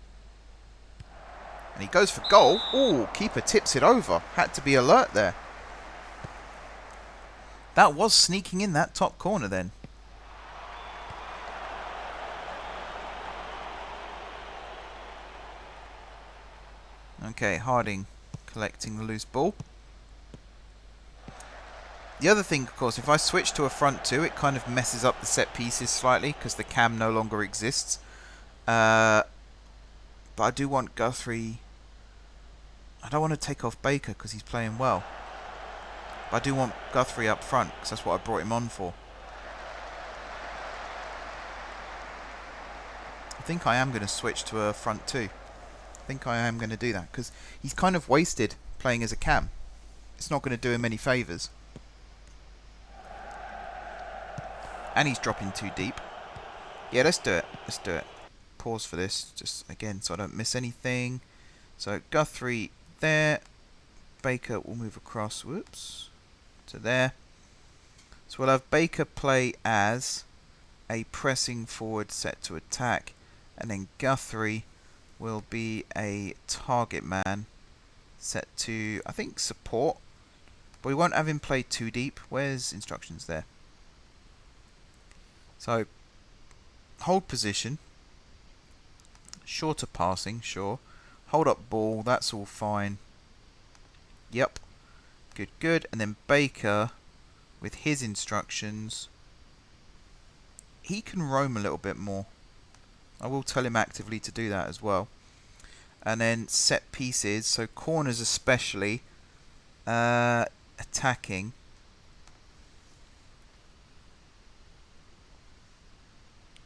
S1: And he goes for goal. Ooh, keeper tips it over. Had to be alert there. That was sneaking in that top corner then. Okay, Harding collecting the loose ball. The other thing, of course, if I switch to a front two, it kind of messes up the set pieces slightly because the cam no longer exists. But I do want Guthrie. I don't want to take off Baker because he's playing well. But I do want Guthrie up front because that's what I brought him on for. I think I am going to switch to a front two. I think I am going to do that because he's kind of wasted playing as a cam. It's not going to do him any favours. And he's dropping too deep. Yeah, let's do it. Let's do it. Pause for this, just again, so I don't miss anything. So Guthrie there. Baker will move across, whoops, to there. So we'll have Baker play as a pressing forward set to attack. And then Guthrie will be a target man set to, I think, support. But we won't have him play too deep. Where's instructions there? So, hold position. Shorter passing, sure. Hold up ball, that's all fine. Yep. Good, good. And then Baker, with his instructions, he can roam a little bit more. I will tell him actively to do that as well. And then set pieces, so corners especially, attacking.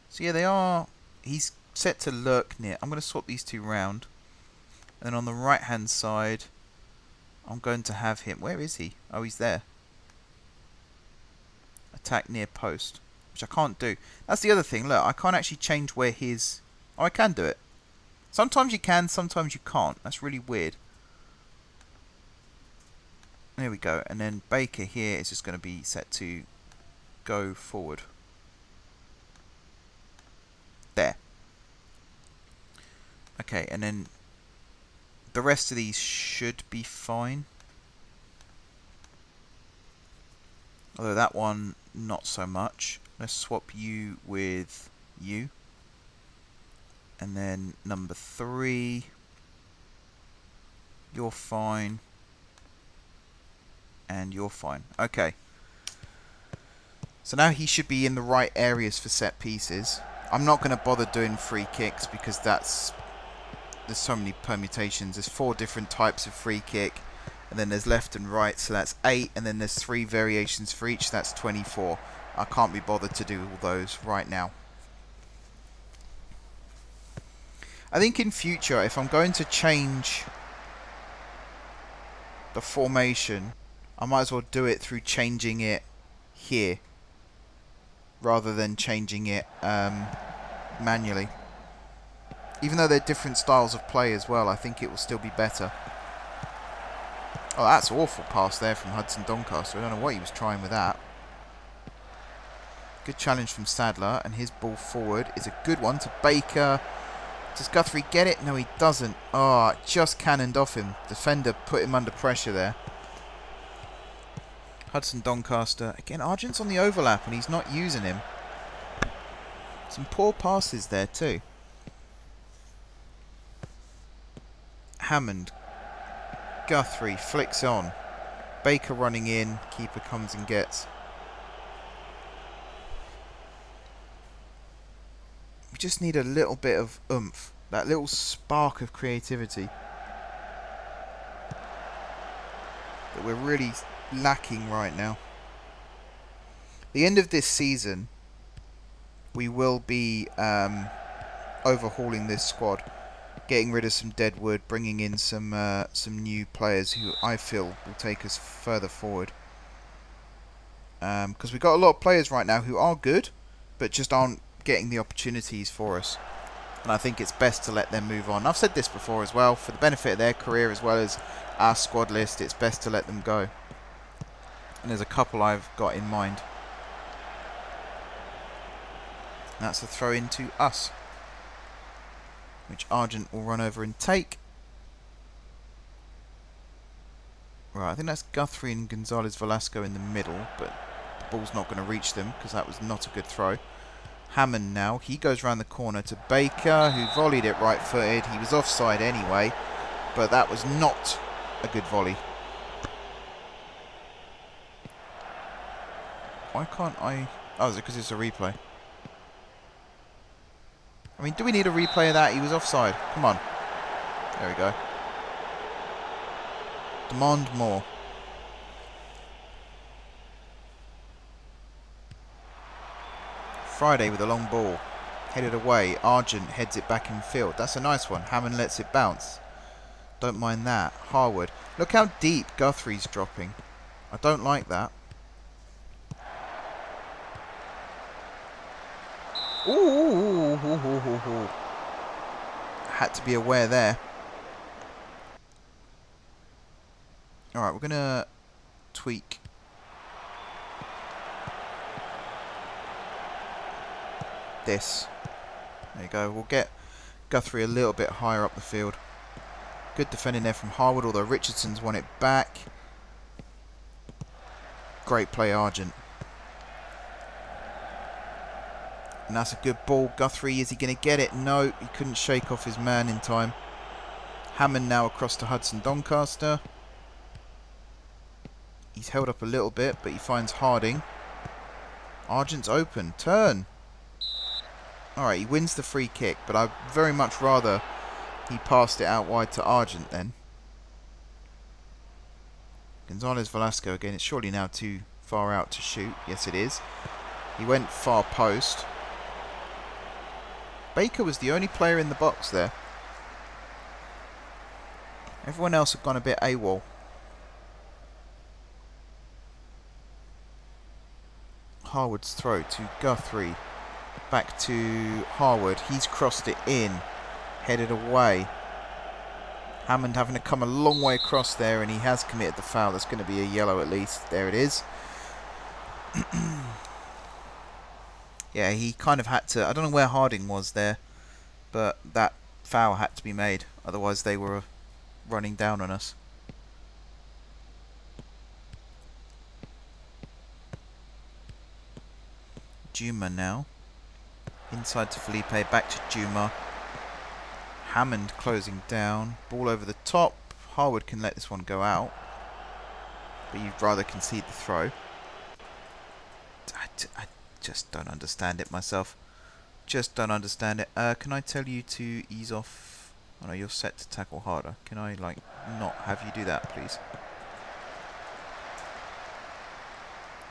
S1: So yeah, they are. He's set to lurk near. I'm going to swap these two round. And then on the right hand side, I'm going to have him. Where is he? Oh, he's there. Attack near post, which I can't do. That's the other thing. Look, I can't actually change where his. Oh, I can do it. Sometimes you can, sometimes you can't. That's really weird. There we go. And then Baker here is just going to be set to go forward. There. Okay, and then the rest of these should be fine. Although that one, not so much. Let's swap you with you. And then number 3. You're fine. And you're fine. Okay. So now he should be in the right areas for set pieces. I'm not going to bother doing free kicks because there's so many permutations. There's 4 different types of free kick. And then there's left and right, so that's 8. And then there's 3 variations for each, that's 24. I can't be bothered to do all those right now. I think in future, if I'm going to change the formation, I might as well do it through changing it here, rather than changing it manually. Even though they're different styles of play as well, I think it will still be better. Oh, that's an awful pass there from Hudson Doncaster. I don't know what he was trying with that. Good challenge from Sadler, and his ball forward is a good one to Baker. Does Guthrie get it? No, he doesn't. Oh, just cannoned off him. Defender put him under pressure there. Hudson Doncaster. Again, Argent's on the overlap, and he's not using him. Some poor passes there too. Hammond. Guthrie flicks on. Baker running in. Keeper comes and gets. We just need a little bit of oomph. That little spark of creativity that we're really lacking right now. The end of this season, we will be overhauling this squad, getting rid of some dead wood, bringing in some new players who I feel will take us further forward. Because we've got a lot of players right now who are good, but just aren't getting the opportunities for us. And I think it's best to let them move on. I've said this before as well, for the benefit of their career as well as our squad list, it's best to let them go. And there's a couple I've got in mind. That's a throw in to us. which Argent will run over and take. Right, I think that's Guthrie and Gonzalez Velasco in the middle, but the ball's not going to reach them because that was not a good throw. Hammond now, he goes round the corner to Baker, who volleyed it right-footed. He was offside anyway, but that was not a good volley. Why can't I... Oh, is it because it's a replay? I mean, do we need a replay of that? He was offside. Come on. There we go. Demand more. Friday with a long ball. Headed away. Argent heads it back in field. That's a nice one. Hammond lets it bounce. Don't mind that. Harwood. Look how deep Guthrie's dropping. I don't like that. Ooh. Had to be aware there. Alright, we're going to tweak. This. There you go. We'll get Guthrie a little bit higher up the field. Good defending there from Harwood, although Richardson's won it back. Great play, Argent. And that's a good ball. Guthrie, is he going to get it? No, he couldn't shake off his man in time. Hammond now across to Hudson Doncaster. He's held up a little bit, but he finds Harding. Argent's open. Turn. Alright, he wins the free kick, but I'd very much rather he passed it out wide to Argent then. Gonzalez Velasco again. It's surely now too far out to shoot. Yes, it is. He went far post. Baker was the only player in the box there. Everyone else had gone a bit AWOL. Harwood's throw to Guthrie. Back to Harwood. He's crossed it in. Headed away. Hammond having to come a long way across there, and he has committed the foul. That's going to be a yellow at least. There it is. Yeah, he kind of had to... I don't know where Harding was there, but that foul had to be made. Otherwise they were running down on us. Juma now. Inside to Felipe, back to Juma. Hammond closing down. Ball over the top. Harwood can let this one go out. But you'd rather concede the throw. I just don't understand it myself. Just don't understand it. Can I tell you to ease off? Oh no, you're set to tackle harder. Can I, like, not have you do that, please?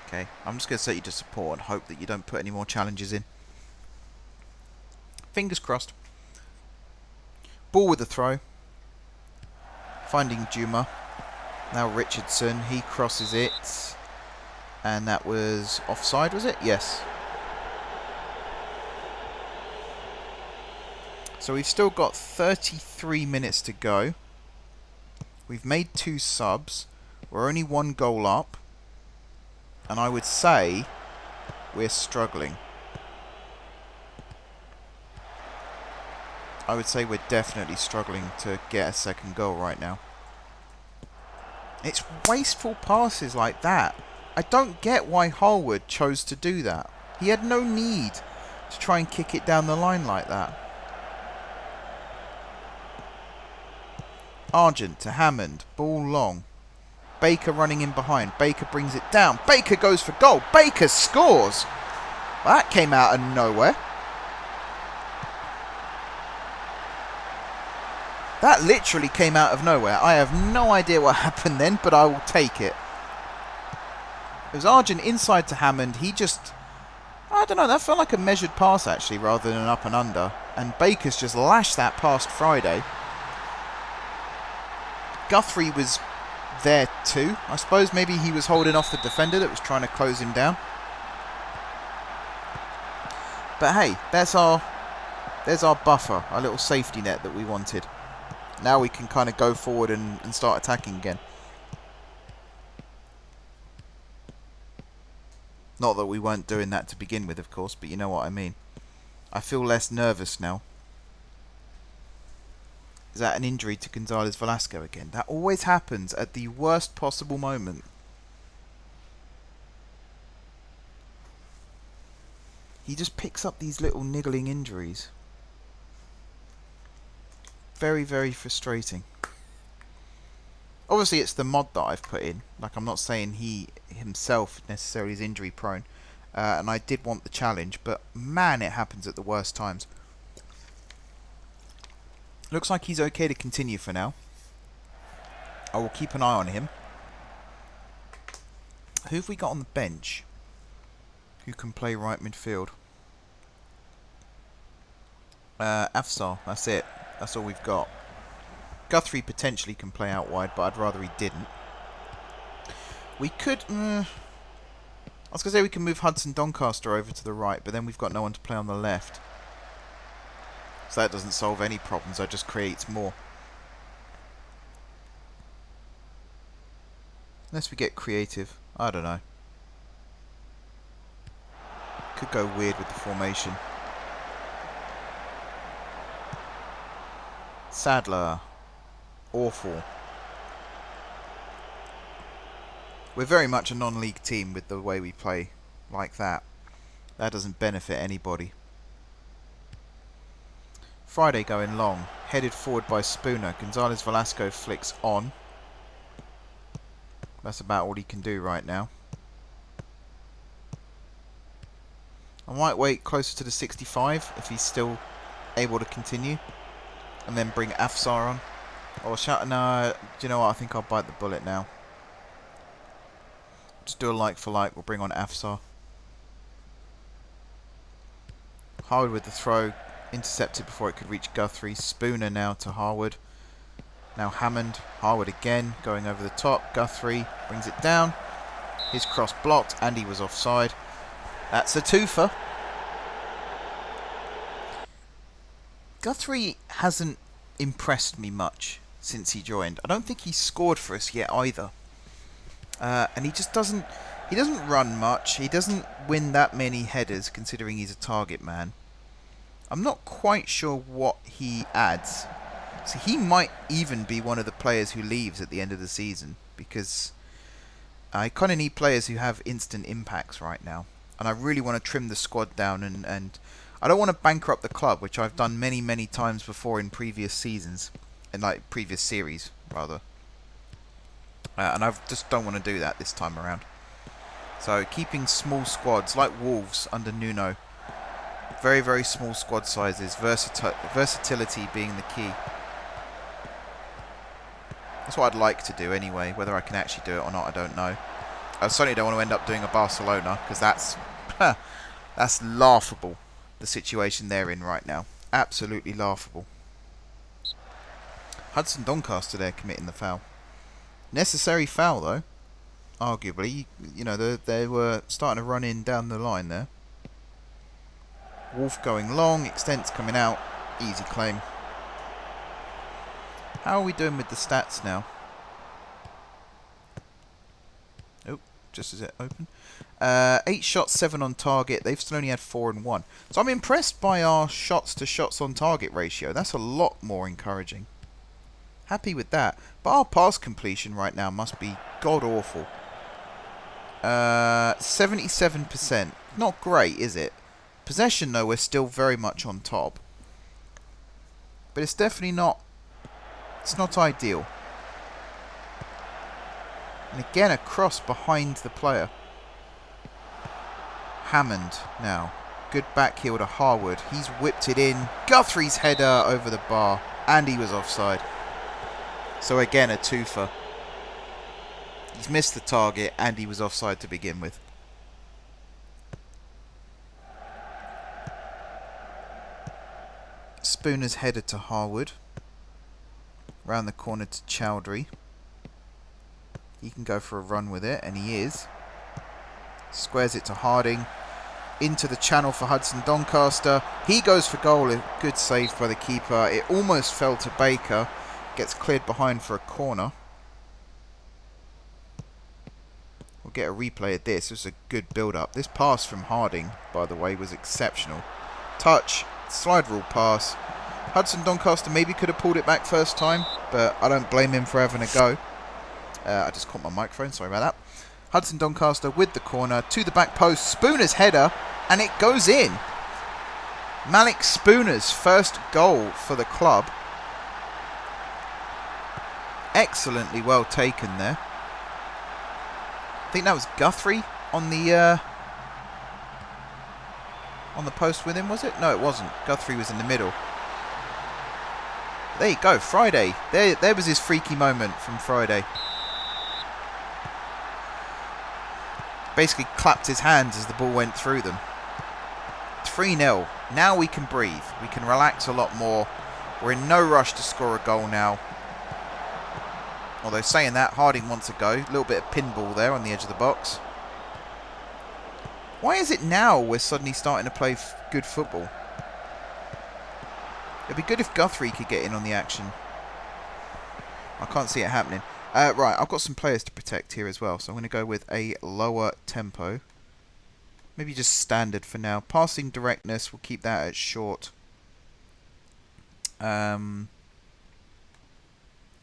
S1: Okay, I'm just going to set you to support and hope that you don't put any more challenges in. Fingers crossed. Ball with the throw. Finding Juma. Now Richardson. He crosses it. And that was offside, was it? Yes. So we've still got 33 minutes to go. We've made 2 subs. We're only 1 goal up. And I would say we're struggling. I would say we're definitely struggling to get a second goal right now. It's wasteful passes like that. I don't get why Harwood chose to do that. He had no need to try and kick it down the line like that. Argent to Hammond. Ball long. Baker running in behind. Baker brings it down. Baker goes for goal. Baker scores. Well, that came out of nowhere. That literally came out of nowhere. I have no idea what happened then, but I will take it. It was Argent inside to Hammond. He just... I don't know, that felt like a measured pass actually, rather than an up and under. And Baker's just lashed that past Friday. Guthrie was there too. I suppose maybe he was holding off the defender that was trying to close him down. But hey, there's our buffer, our little safety net that we wanted. Now we can kind of go forward and start attacking again. Not that we weren't doing that to begin with, of course, but you know what I mean. I feel less nervous now. Is that an injury to Gonzalez Velasco again? That always happens at the worst possible moment. He just picks up these little niggling injuries. Very, very frustrating. Obviously, it's the mod that I've put in. Like, I'm not saying he himself necessarily is injury prone. And I did want the challenge, but man, it happens at the worst times. Looks like he's okay to continue for now. I will keep an eye on him. Who have we got on the bench who can play right midfield? Afsar, that's it. That's all we've got. Guthrie potentially can play out wide, but I'd rather he didn't. We could... I was going to say we can move Hudson Doncaster over to the right, but then we've got no one to play on the left. So that doesn't solve any problems, that just creates more. Unless we get creative. I don't know. Could go weird with the formation. Sadler. Awful. We're very much a non-league team with the way we play like that. That doesn't benefit anybody. Friday going long. Headed forward by Spooner. Gonzalez Velasco flicks on. That's about all he can do right now. I might wait closer to the 65 if he's still able to continue. And then bring Afsar on. Or no, do you know what? I think I'll bite the bullet now. Just do a like for like. We'll bring on Afsar. Harwood with the throw. Intercepted before it could reach Guthrie. Spooner now to Harwood. Now Hammond. Harwood again. Going over the top. Guthrie brings it down. His cross blocked. And he was offside. That's a twofer. Guthrie hasn't impressed me much since he joined. I don't think he's scored for us yet either. And he just doesn't run much. He doesn't win that many headers considering he's a target man. I'm not quite sure what he adds. So he might even be one of the players who leaves at the end of the season, because I kind of need players who have instant impacts right now. And I really want to trim the squad down, and I don't want to bankrupt the club, which I've done many, many times before in previous seasons, in like previous series rather. And I just don't want to do that this time around. So keeping small squads like Wolves under Nuno, very, very small squad sizes, versatility being the key. That's what I'd like to do anyway. Whether I can actually do it or not, I don't know. I certainly don't want to end up doing a Barcelona, because that's laughable, the situation they're in right now. Absolutely laughable. Hudson Doncaster there committing the foul. Necessary foul though. Arguably, you know, they were starting to run in down the line there. Wolf going long, Extent's coming out. Easy claim. How are we doing with the stats now? Oh, just as it opened. 8 shots, 7 on target. They've still only had 4 and 1. So I'm impressed by our shots to shots on target ratio. That's a lot more encouraging. Happy with that. But our pass completion right now must be god awful. 77%. Not great, is it? Possession, though, we're still very much on top. But it's definitely not... It's not ideal. And again, a cross behind the player. Hammond now. Good back heel to Harwood. He's whipped it in. Guthrie's header over the bar. And he was offside. So again, a twofer. He's missed the target and he was offside to begin with. Spooner's header to Harwood. Round the corner to Chowdhury. He can go for a run with it, and he is. Squares it to Harding. Into the channel for Hudson Doncaster. He goes for goal. A good save by the keeper. It almost fell to Baker. Gets cleared behind for a corner. We'll get a replay of this. This was a good build-up. This pass from Harding, by the way, was exceptional. Touch. Slide rule pass. Hudson Doncaster maybe could have pulled it back first time, but I don't blame him for having a go. I just caught my microphone, sorry about that. Hudson Doncaster with the corner to the back post. Spooner's header, and it goes in. Malik Spooner's first goal for the club. Excellently well taken there. I think that was Guthrie on the post with him, was it? No, it wasn't. Guthrie was in the middle. There you go, Friday. There was his freaky moment from Friday. Basically clapped his hands as the ball went through them. 3-0. Now we can breathe. We can relax a lot more. We're in no rush to score a goal now. Although saying that, Harding wants a go. A little bit of pinball there on the edge of the box. Why is it now we're suddenly starting to play good football? It'd be good if Guthrie could get in on the action. I can't see it happening. Right, I've got some players to protect here as well. So I'm going to go with a lower tempo. Maybe just standard for now. Passing directness, we'll keep that at short. Kind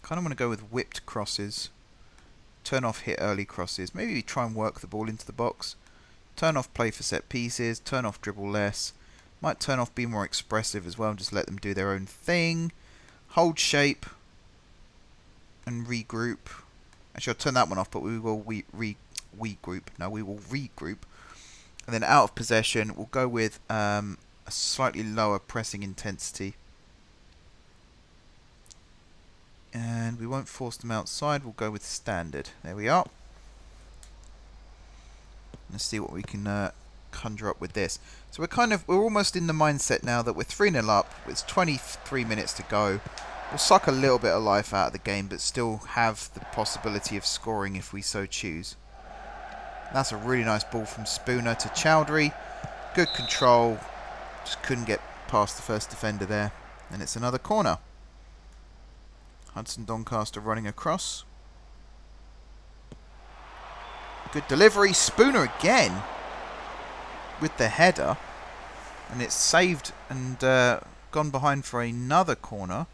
S1: of want to go with whipped crosses. Turn off hit early crosses. Maybe try and work the ball into the box. Turn off play for set pieces. Turn off dribble less. Might turn off be more expressive as well and just let them do their own thing. Hold shape. And regroup. Actually, I'll turn that one off, but we will regroup. No, we will regroup. And then out of possession, we'll go with a slightly lower pressing intensity. And we won't force them outside. We'll go with standard. There we are. Let's see what we can conjure up with this. So we're almost in the mindset now that we're 3-0 up. It's 23 minutes to go. We'll suck a little bit of life out of the game, but still have the possibility of scoring if we so choose. That's a really nice ball from Spooner to Chowdhury. Good control. Just couldn't get past the first defender there. And it's another corner. Hudson Doncaster running across. Good delivery. Spooner again with the header. And it's saved and gone behind for another corner.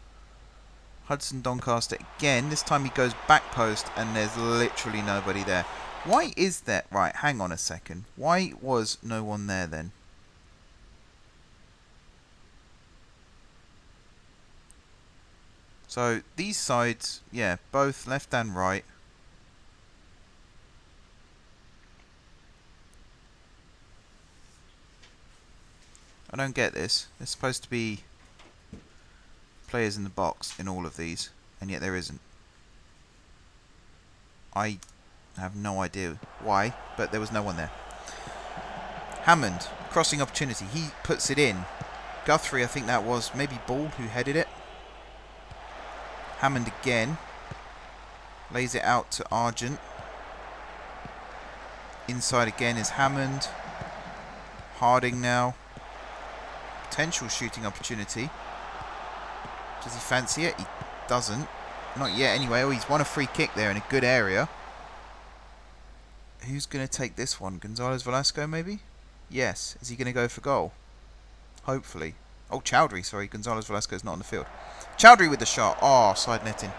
S1: Hudson Doncaster again. This time he goes back post and there's literally nobody there. Why is that? Right, hang on a second. Why was no one there then? So these sides, yeah, both left and right. I don't get this. There's supposed to be players in the box in all of these, and yet there isn't. I have no idea why, but there was no one there. Hammond, crossing opportunity. He puts it in. Guthrie, I think that was maybe Ball who headed it. Hammond again. Lays it out to Argent. Inside again is Hammond. Harding now. Potential shooting opportunity. Does he fancy it? He doesn't. Not yet anyway. Oh, he's won a free kick there in a good area. Who's going to take this one? Gonzalez Velasco maybe? Yes. Is he going to go for goal? Hopefully. Oh, Chowdhury, sorry. Gonzalez Velasco's not on the field. Chowdhury with the shot. Oh, side netting.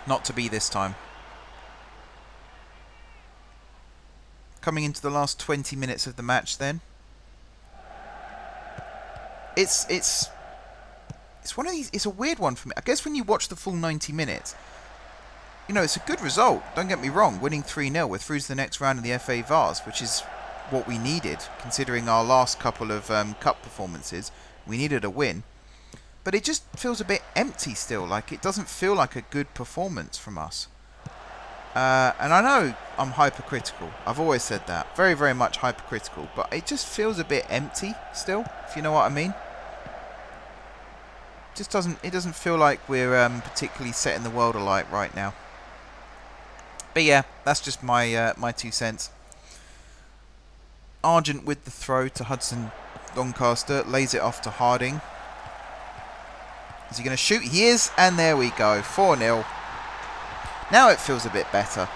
S1: Not to be this time. Coming into the last 20 minutes of the match then. It's one of these. It's a weird one for me. I guess when you watch the full 90 minutes, you know, it's a good result. Don't get me wrong. Winning 3-0, we're through to the next round of the FA Vase, which is what we needed, considering our last couple of cup performances. We needed a win, but it just feels a bit empty still. Like it doesn't feel like a good performance from us. And I know I'm hypercritical. I've always said that. Very, very much hypercritical. But it just feels a bit empty still, if you know what I mean. It doesn't feel like we're particularly setting the world alight right now. But yeah, that's just my my 2 cents. Argent with the throw to Hudson Doncaster. Lays it off to Harding. Is he going to shoot? He is. And there we go. 4-0. Now it feels a bit better.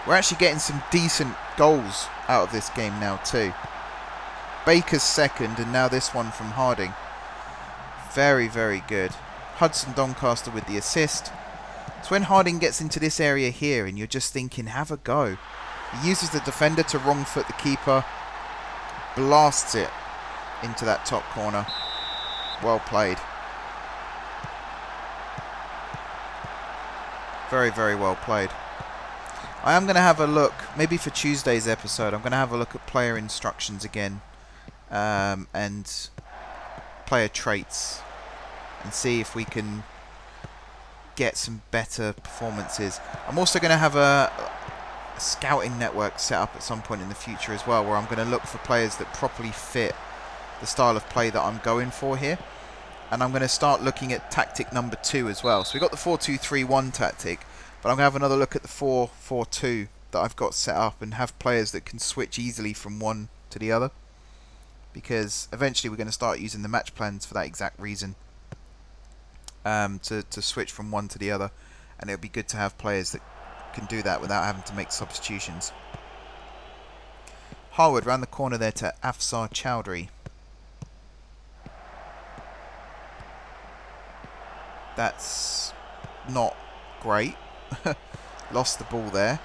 S1: We're actually getting some decent goals out of this game now too. Baker's second, and now this one from Harding. Very, very good. Hudson Doncaster with the assist. So when Harding gets into this area here, and you're just thinking, have a go. He uses the defender to wrong foot the keeper. Blasts it into that top corner. Well played. Very, very well played. I am going to have a look, maybe for Tuesday's episode, I'm going to have a look at player instructions again. And player traits. And see if we can get some better performances. I'm also going to have a scouting network set up at some point in the future as well, where I'm going to look for players that properly fit the style of play that I'm going for here. And I'm going to start looking at tactic number 2 as well. So we've got the 4-2-3-1 tactic, but I'm going to have another look at the 4-4-2 that I've got set up and have players that can switch easily from one to the other. Because eventually we're going to start using the match plans for that exact reason. To switch from one to the other. And it'll be good to have players that can do that without having to make substitutions. Harwood round the corner there to Afsar Chowdhury. That's not great. Lost the ball there.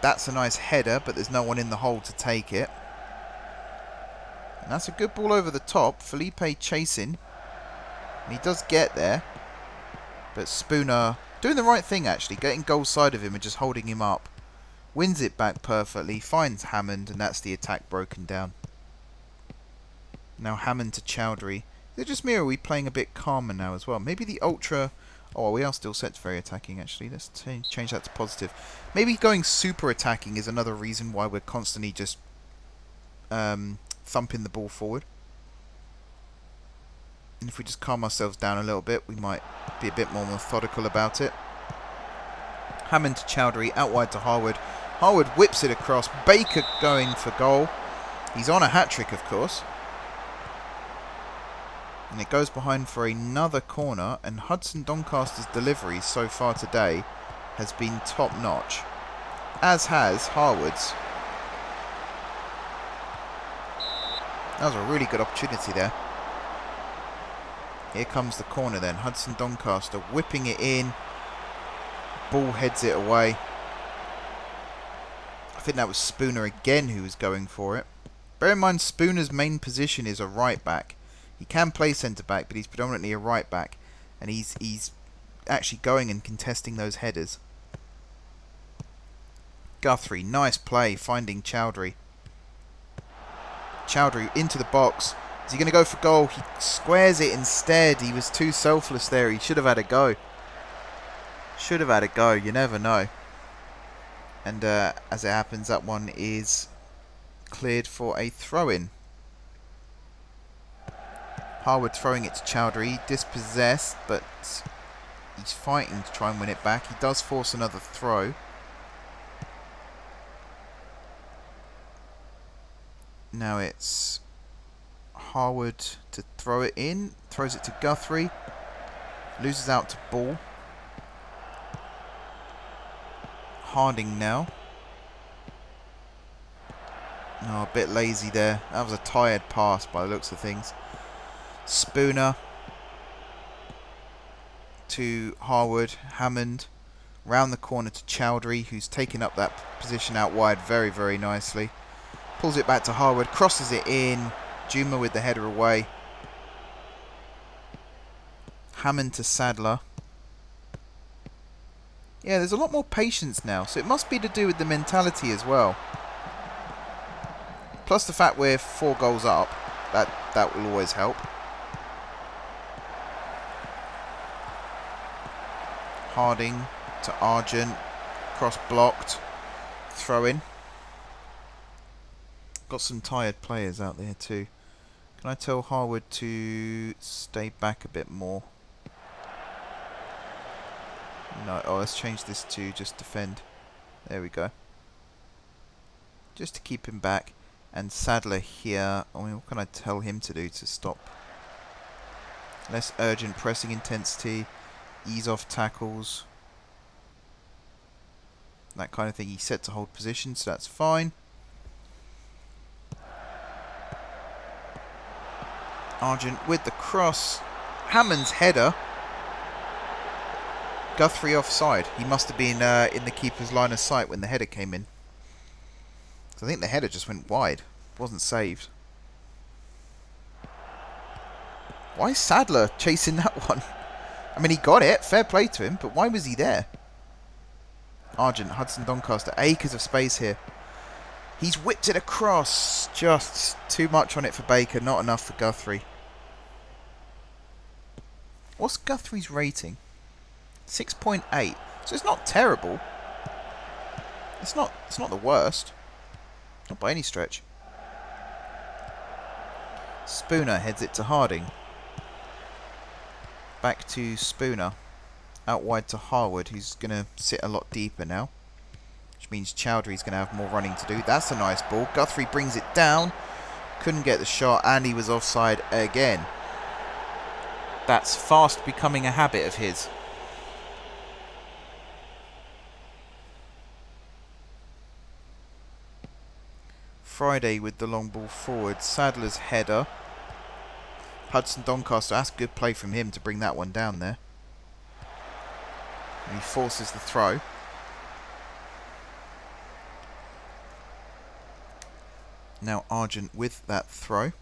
S1: That's a nice header, but there's no one in the hole to take it. And that's a good ball over the top. Felipe chasing. And he does get there. But Spooner doing the right thing, actually. Getting goal side of him and just holding him up. Wins it back perfectly. Finds Hammond, and that's the attack broken down. Now Hammond to Chowdhury. Is it just me, or are we playing a bit calmer now as well? Maybe the ultra... Oh, we are still set to very attacking, actually. Let's change that to positive. Maybe going super attacking is another reason why we're constantly just thumping the ball forward. And if we just calm ourselves down a little bit, we might be a bit more methodical about it. Hammond to Chowdhury, out wide to Harwood. Harwood whips it across. Baker going for goal. He's on a hat-trick, of course. And it goes behind for another corner. And Hudson Doncaster's delivery so far today has been top-notch. As has Harwood's. That was a really good opportunity there. Here comes the corner then. Hudson Doncaster whipping it in. Ball heads it away. I think that was Spooner again who was going for it. Bear in mind, Spooner's main position is a right back. He can play centre back, but he's predominantly a right back. And he's actually going and contesting those headers. Guthrie, nice play, finding Chowdhury. Chowdhury into the box. Is he going to go for goal? He squares it instead. He was too selfless there. He should have had a go. Should have had a go. You never know. And as it happens, that one is cleared for a throw-in. Harwood throwing it to Chowdhury. Dispossessed, but he's fighting to try and win it back. He does force another throw. Now it's Harwood to throw it in. Throws it to Guthrie. Loses out to ball. Harding now. Oh, a bit lazy there. That was a tired pass by the looks of things. Spooner to Harwood. Hammond round the corner to Chowdhury, who's taken up that position out wide very, very nicely. Pulls it back to Harwood. Crosses it in. Juma with the header away. Hammond to Sadler. Yeah, there's a lot more patience now, so it must be to do with the mentality as well. Plus the fact we're 4 goals up, that will always help. Harding to Argent, cross blocked, throw in. Got some tired players out there too. Can I tell Harwood to stay back a bit more? No, oh, let's change this to just defend. There we go. Just to keep him back. And Sadler here, I mean, what can I tell him to do to stop? Less urgent pressing intensity, ease off tackles, that kind of thing. He's set to hold position, so that's fine. Argent with the cross. Hammond's header. Guthrie offside. He must have been in the keeper's line of sight when the header came in. So I think the header just went wide. Wasn't saved. Why is Sadler chasing that one? I mean, he got it. Fair play to him. But why was he there? Argent, Hudson Doncaster. Acres of space here. He's whipped it across. Just too much on it for Baker. Not enough for Guthrie. What's Guthrie's rating? 6.8. So it's not terrible. It's not the worst. Not by any stretch. Spooner heads it to Harding. Back to Spooner. Out wide to Harwood, who's going to sit a lot deeper now. Which means Chowdhury's going to have more running to do. That's a nice ball. Guthrie brings it down. Couldn't get the shot, and he was offside again. That's fast becoming a habit of his. Friday with the long ball forward. Sadler's header. Hudson Doncaster. That's good play from him to bring that one down there. And he forces the throw. Now Argent with that throw.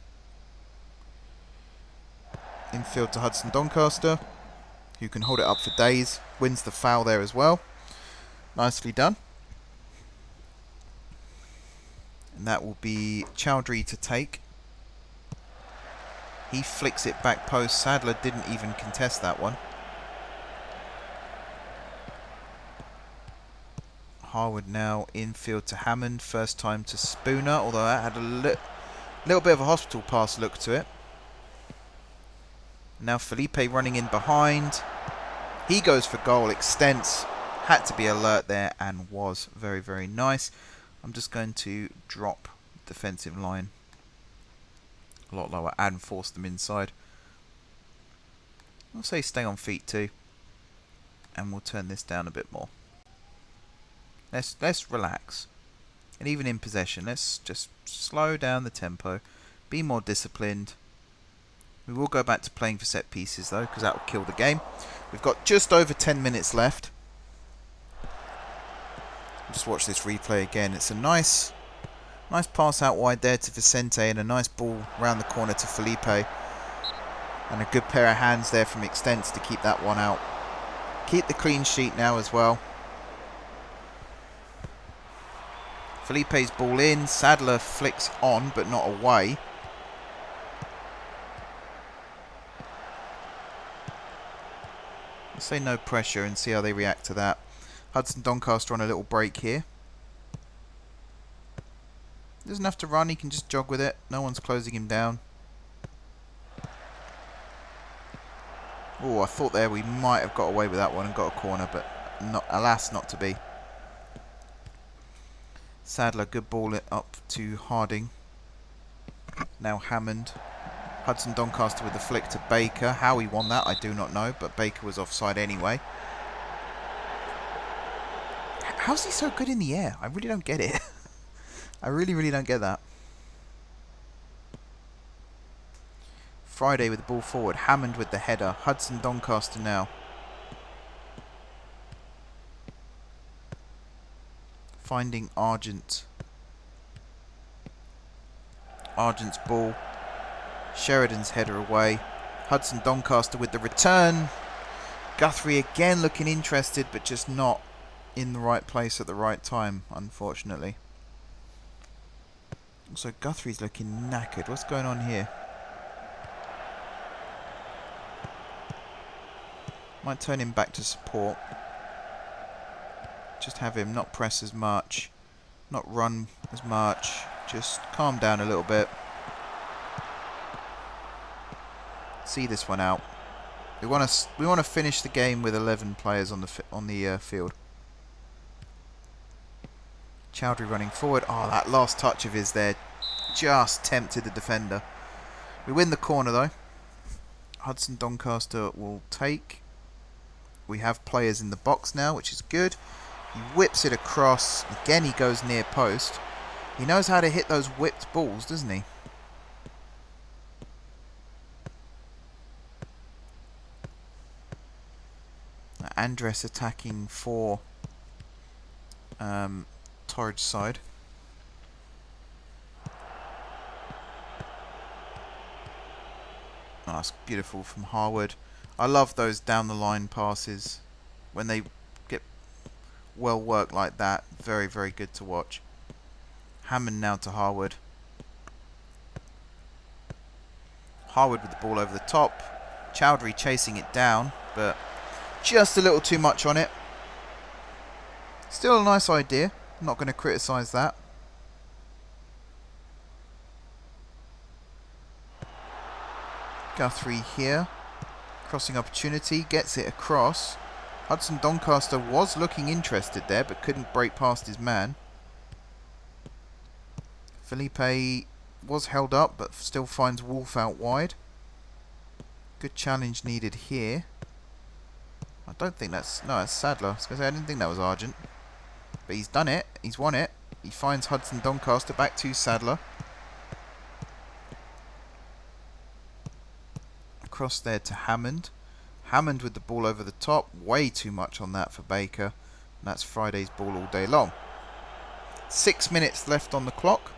S1: Infield to Hudson Doncaster, who can hold it up for days. Wins the foul there as well. Nicely done. And that will be Chowdhury to take. He flicks it back post. Sadler didn't even contest that one. Harwood now infield to Hammond. First time to Spooner, although that had a little bit of a hospital pass look to it. Now Felipe running in behind. He goes for goal. Extents. Had to be alert there and was very, very nice. I'm just going to drop defensive line a lot lower and force them inside. I'll say stay on feet too. And we'll turn this down a bit more. Let's relax. And even in possession, let's just slow down the tempo. Be more disciplined. We will go back to playing for set pieces though, because that will kill the game. We've got just over 10 minutes left. Just watch this replay again. It's a nice pass out wide there to Vicente, and a nice ball round the corner to Felipe. And a good pair of hands there from Extents to keep that one out. Keep the clean sheet now as well. Felipe's ball in. Sadler flicks on, but not away. Let's say no pressure and see how they react to that. Hudson Doncaster on a little break here. Doesn't have to run, he can just jog with it. No one's closing him down. Oh, I thought there we might have got away with that one and got a corner, but not, alas, not to be. Sadler, good ball up to Harding. Now Hammond. Hudson Doncaster with the flick to Baker. How he won that, I do not know, but Baker was offside anyway. How's he so good in the air? I really don't get it. I really don't get that. Friday with the ball forward. Hammond with the header. Hudson Doncaster now. Finding Argent. Argent's ball. Sheridan's header away. Hudson Doncaster with the return. Guthrie again looking interested, but just not in the right place at the right time, unfortunately. Also, Guthrie's looking knackered. What's going on here? Might turn him back to support. Just have him not press as much, not run as much. Just calm down a little bit. See this one out. We want to finish the game with 11 players on the field. Chowdhury running forward. Oh, that last touch of his there just tempted the defender. We win the corner though. Hudson Doncaster will take. We have players in the box now, which is good. He whips it across. Again, he goes near post. He knows how to hit those whipped balls, doesn't he? Andres attacking for Torridgeside. Oh, that's beautiful from Harwood. I love those down the line passes when they get well worked like that. Very, very good to watch. Hammond now to Harwood. Harwood with the ball over the top. Chowdhury chasing it down, but just a little too much on it. Still a nice idea. I'm not going to criticise that. Guthrie here. Crossing opportunity. Gets it across. Hudson Doncaster was looking interested there, but couldn't break past his man. Felipe was held up, but still finds Wolf out wide. Good challenge needed here. I don't think that's... No, that's Sadler. I was going to say, I didn't think that was Argent. But he's done it. He's won it. He finds Hudson Doncaster back to Sadler. Across there to Hammond. Hammond with the ball over the top. Way too much on that for Baker. And that's Friday's ball all day long. 6 minutes left on the clock.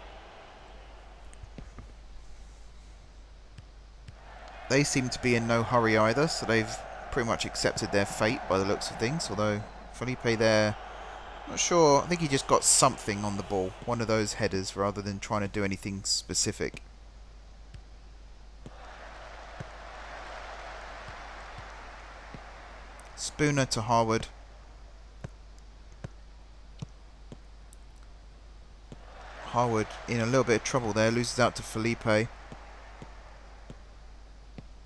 S1: They seem to be in no hurry either, so they've pretty much accepted their fate by the looks of things. Although Felipe there, not sure, I think he just got something on the ball. One of those headers rather than trying to do anything specific. Spooner to Harwood. Harwood in a little bit of trouble there, loses out to Felipe.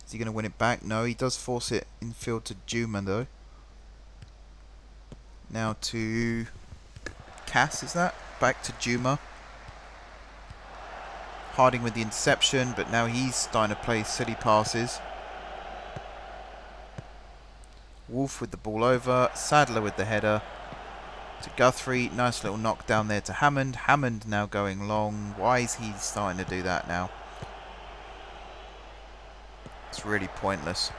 S1: Is he going to win it back? No, he does force it infield to Juma though. Now to Cass, is that? Back to Juma. Harding with the interception, but now he's starting to play silly passes. Wolf with the ball over. Sadler with the header. To Guthrie. Nice little knock down there to Hammond. Hammond now going long. Why is he starting to do that now? It's really pointless.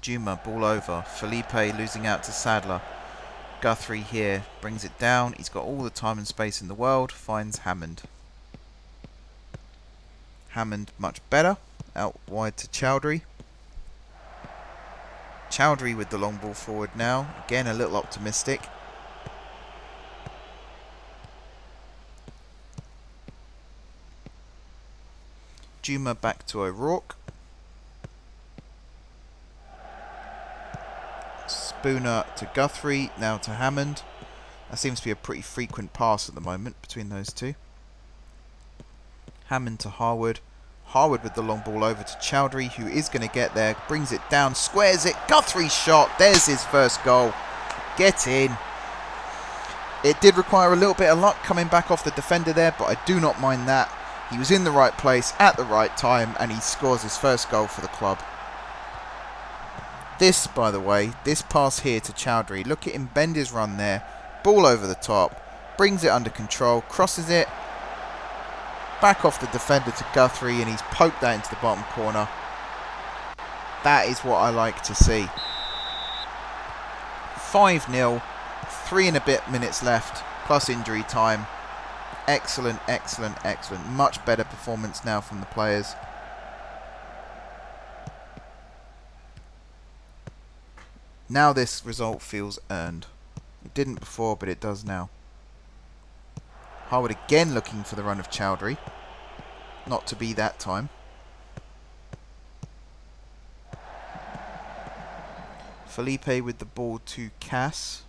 S1: Juma, ball over. Felipe losing out to Sadler. Guthrie here brings it down. He's got all the time and space in the world. Finds Hammond. Hammond much better. Out wide to Chowdhury. Chowdhury with the long ball forward now. Again, a little optimistic. Juma back to O'Rourke. Spooner to Guthrie, now to Hammond. That seems to be a pretty frequent pass at the moment between those two. Hammond to Harwood. Harwood with the long ball over to Chowdhury, who is going to get there. Brings it down, squares it. Guthrie's shot. There's his first goal. Get in. It did require a little bit of luck coming back off the defender there, but I do not mind that. He was in the right place at the right time, and he scores his first goal for the club. This, by the way, this pass here to Chowdhury. Look at him bend his run there. Ball over the top. Brings it under control. Crosses it. Back off the defender to Guthrie, and he's poked that into the bottom corner. That is what I like to see. 5-0. 3 and a bit minutes left, plus injury time. Excellent, excellent, excellent. Much better performance now from the players. Now this result feels earned. It didn't before, but it does now. Harwood again looking for the run of Chowdhury. Not to be that time. Felipe with the ball to Cass.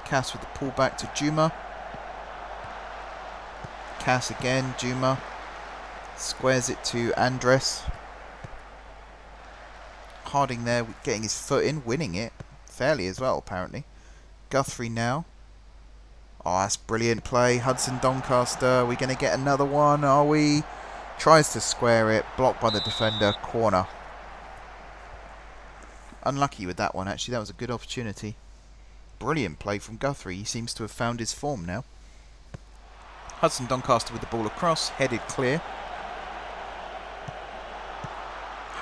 S1: Cass with the pull back to Juma. Cass again, Juma. Squares it to Andres. Harding there getting his foot in, winning it. Fairly as well, apparently. Guthrie now. Oh, that's brilliant play. Hudson Doncaster. Are we going to get another one? Are we? Tries to square it. Blocked by the defender. Corner. Unlucky with that one, actually. That was a good opportunity. Brilliant play from Guthrie. He seems to have found his form now. Hudson Doncaster with the ball across. Headed clear.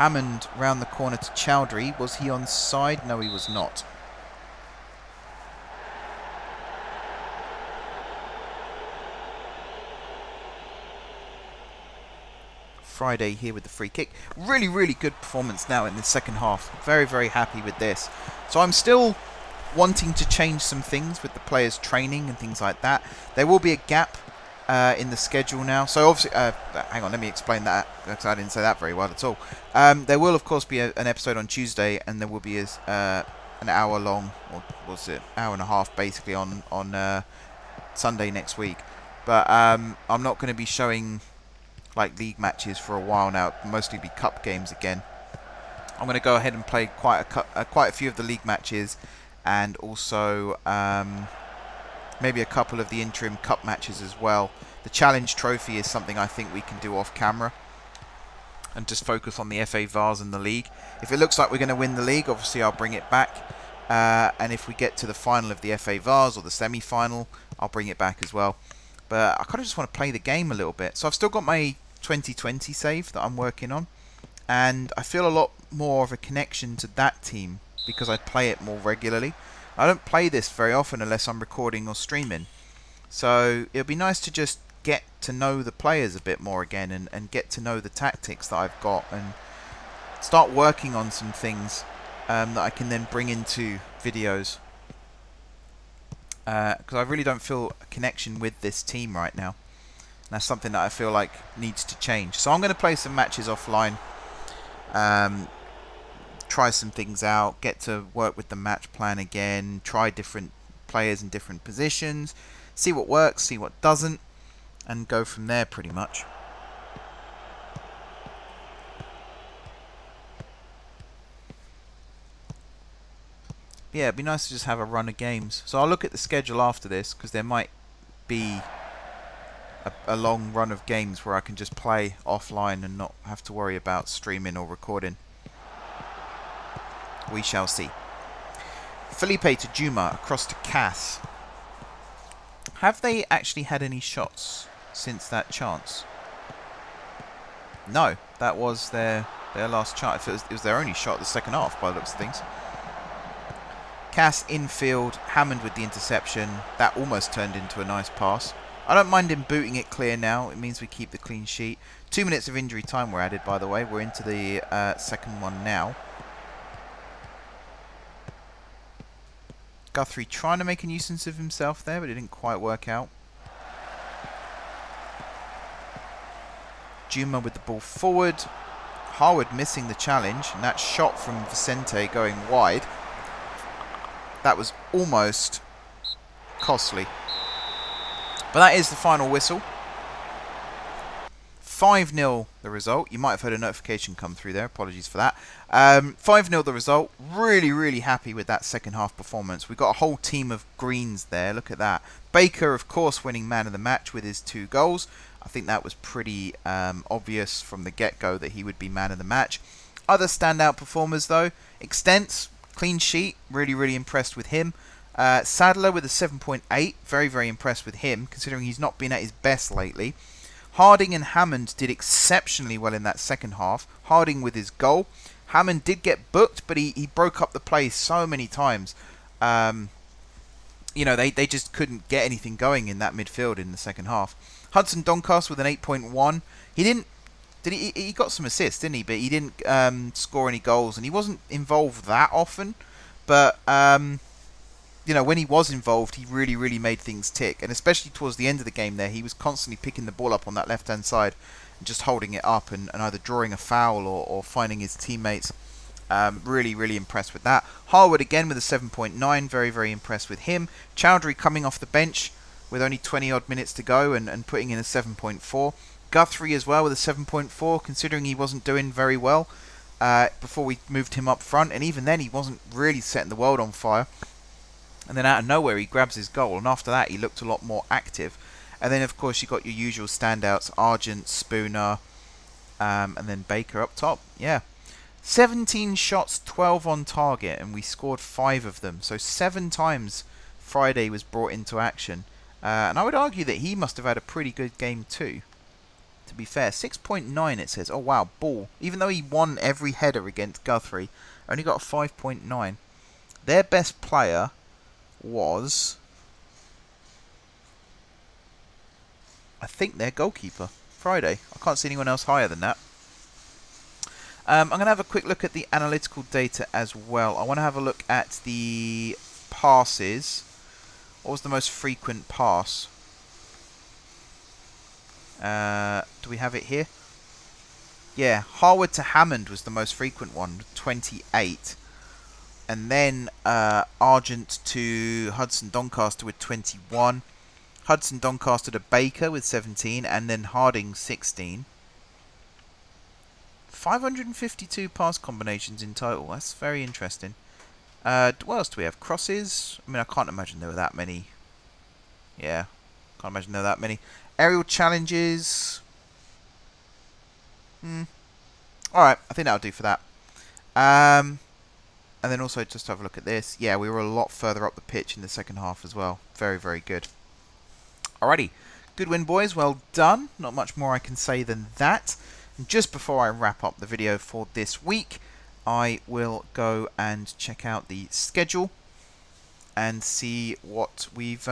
S1: Hammond round the corner to Chowdhury. Was he onside? No, he was not. Friday here with the free kick. Really, really good performance now in the second half. Very, very happy with this. So I'm still wanting to change some things with the players' training and things like that. There will be a gap in the schedule now. So obviously, hang on, let me explain that, because I didn't say that very well at all. There will, of course, be an episode on Tuesday, and there will be an hour long, or was it hour and a half, basically, on Sunday next week. But I'm not going to be showing like league matches for a while now. It'll mostly be cup games again. I'm going to go ahead and play quite a few of the league matches, and also maybe a couple of the interim cup matches as well. The Challenge Trophy is something I think we can do off camera and just focus on the FA Vase and the league. If it looks like we're going to win the league, obviously I'll bring it back. And if we get to the final of the FA Vase or the semi-final, I'll bring it back as well. But I kind of just want to play the game a little bit. So I've still got my 2020 save that I'm working on, and I feel a lot more of a connection to that team because I play it more regularly. I don't play this very often unless I'm recording or streaming. So it'll be nice to just get to know the players a bit more again, and get to know the tactics that I've got, and start working on some things that I can then bring into videos. Because I really don't feel a connection with this team right now. And that's something that I feel like needs to change. So I'm going to play some matches offline. Try some things out. Get to work with the match plan again. Try different players in different positions. See what works, see what doesn't. And go from there pretty much. Yeah, it'd be nice to just have a run of games. So I'll look at the schedule after this, because there might be a long run of games where I can just play offline and not have to worry about streaming or recording. We shall see. Felipe to Juma, across to Cass. Have they actually had any shots since that chance? No, that was their last chance. It was their only shot the second half by the looks of things. Cass infield, Hammond with the interception. That almost turned into a nice pass. I don't mind him booting it clear now. It means we keep the clean sheet. 2 minutes of injury time were added, by the way. We're into the second one now. Guthrie trying to make a nuisance of himself there, but it didn't quite work out. Juma with the ball forward. Harwood missing the challenge, and that shot from Vicente going wide. That was almost costly. But that is the final whistle. 5-0 the result. You might have heard a notification come through there. Apologies for that. 5-0 the result. Really, really happy with that second half performance. We've got a whole team of greens there. Look at that. Baker, of course, winning man of the match with his 2 goals. I think that was pretty obvious from the get-go that he would be man of the match. Other standout performers, though. Extents, clean sheet. Really, really impressed with him. Sadler with a 7.8. Very, very impressed with him, considering he's not been at his best lately. Harding and Hammond did exceptionally well in that second half. Harding with his goal. Hammond did get booked, but he broke up the play so many times. You know, they just couldn't get anything going in that midfield in the second half. Hudson Doncaster with an 8.1. He got some assists, didn't he? But he didn't score any goals, and he wasn't involved that often. But you know, when he was involved, he really, really made things tick. And especially towards the end of the game there, he was constantly picking the ball up on that left-hand side and just holding it up and either drawing a foul or finding his teammates. Really, really impressed with that. Harwood again with a 7.9. Very, very impressed with him. Chowdhury coming off the bench with only 20-odd minutes to go and putting in a 7.4. Guthrie as well with a 7.4, considering he wasn't doing very well before we moved him up front. And even then, he wasn't really setting the world on fire. And then out of nowhere, he grabs his goal. And after that, he looked a lot more active. And then, of course, you got your usual standouts. Argent, Spooner, and then Baker up top. Yeah. 17 shots, 12 on target. And we scored 5 of them. So 7 times Friday was brought into action. And I would argue that he must have had a pretty good game too. to be fair. 6.9 it says. Oh wow, ball. Even though he won every header against Guthrie, only got a 5.9. Their best player was, I think, their goalkeeper, Friday. I can't see anyone else higher than that. I'm going to have a quick look at the analytical data as well. I want to have a look at the passes. What was the most frequent pass? Do we have it here? Yeah, Harwood to Hammond was the most frequent one, 28. And then Argent to Hudson Doncaster with 21. Hudson Doncaster to Baker with 17. And then Harding 16. 552 pass combinations in total. That's very interesting. What else do we have? Crosses. I mean, I can't imagine there were that many. Yeah, can't imagine there were that many. Aerial challenges. Alright, I think that'll do for that. And then also just have a look at this. Yeah, we were a lot further up the pitch in the second half as well. Very, very good. Alrighty. Good win, boys. Well done. Not much more I can say than that. And just before I wrap up the video for this week, I will go and check out the schedule and see what we've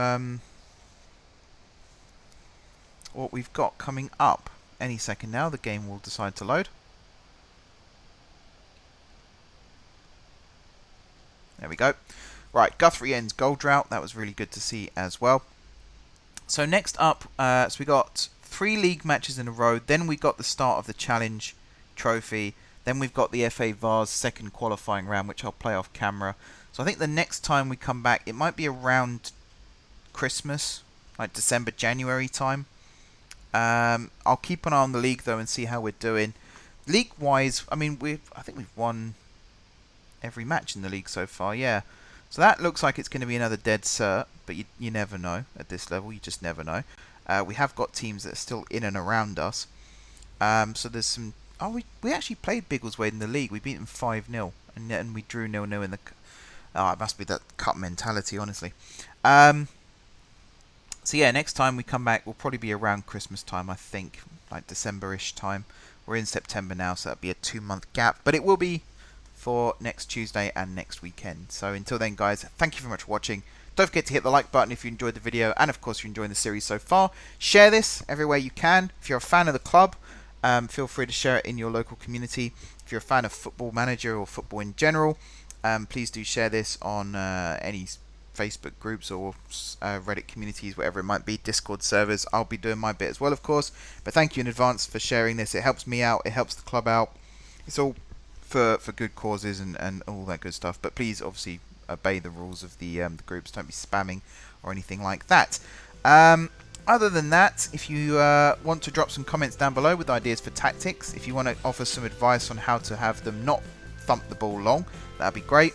S1: got coming up. Any second now, the game will decide to load. There we go. Right, Guthrie ends goal drought. That was really good to see as well. So next up, so we got 3 league matches in a row. Then we got the start of the Challenge Trophy. Then we've got the FA Vase second qualifying round, which I'll play off camera. So I think the next time we come back, it might be around Christmas, like December, January time. I'll keep an eye on the league though and see how we're doing. League-wise, I mean, I think we've won every match in the league so far, yeah. So that looks like it's going to be another dead cert, but you never know at this level. You just never know. We have got teams that are still in and around us. So there's some. Oh, we actually played Biggleswade in the league. We beat them 5-0, and we drew 0-0 in the. Oh, it must be that cup mentality, honestly. So yeah, next time we come back, we'll probably be around Christmas time, I think, like December-ish time. We're in September now, so that'll be a 2-month gap, but it will be for next Tuesday and next weekend. So until then, guys, thank you very much for watching. Don't forget to hit the like button if you enjoyed the video, and of course if you're enjoying the series so far. Share this everywhere you can. If you're a fan of the club, feel free to share it in your local community. If you're a fan of Football Manager or football in general, please do share this on any Facebook groups or Reddit communities, whatever it might be, Discord servers. I'll be doing my bit as well, of course. But thank you in advance for sharing this. It helps me out. It helps the club out. It's all for good causes and all that good stuff. But please, obviously, obey the rules of the groups. Don't be spamming or anything like that. Other than that, if you want to drop some comments down below with ideas for tactics, if you want to offer some advice on how to have them not thump the ball long, that'd be great.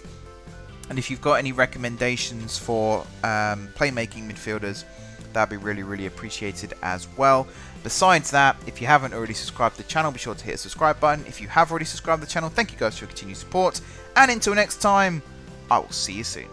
S1: And if you've got any recommendations for playmaking midfielders, that'd be really, really appreciated as well. Besides that, if you haven't already subscribed to the channel, be sure to hit the subscribe button. If you have already subscribed to the channel, thank you guys for your continued support. And until next time, I will see you soon.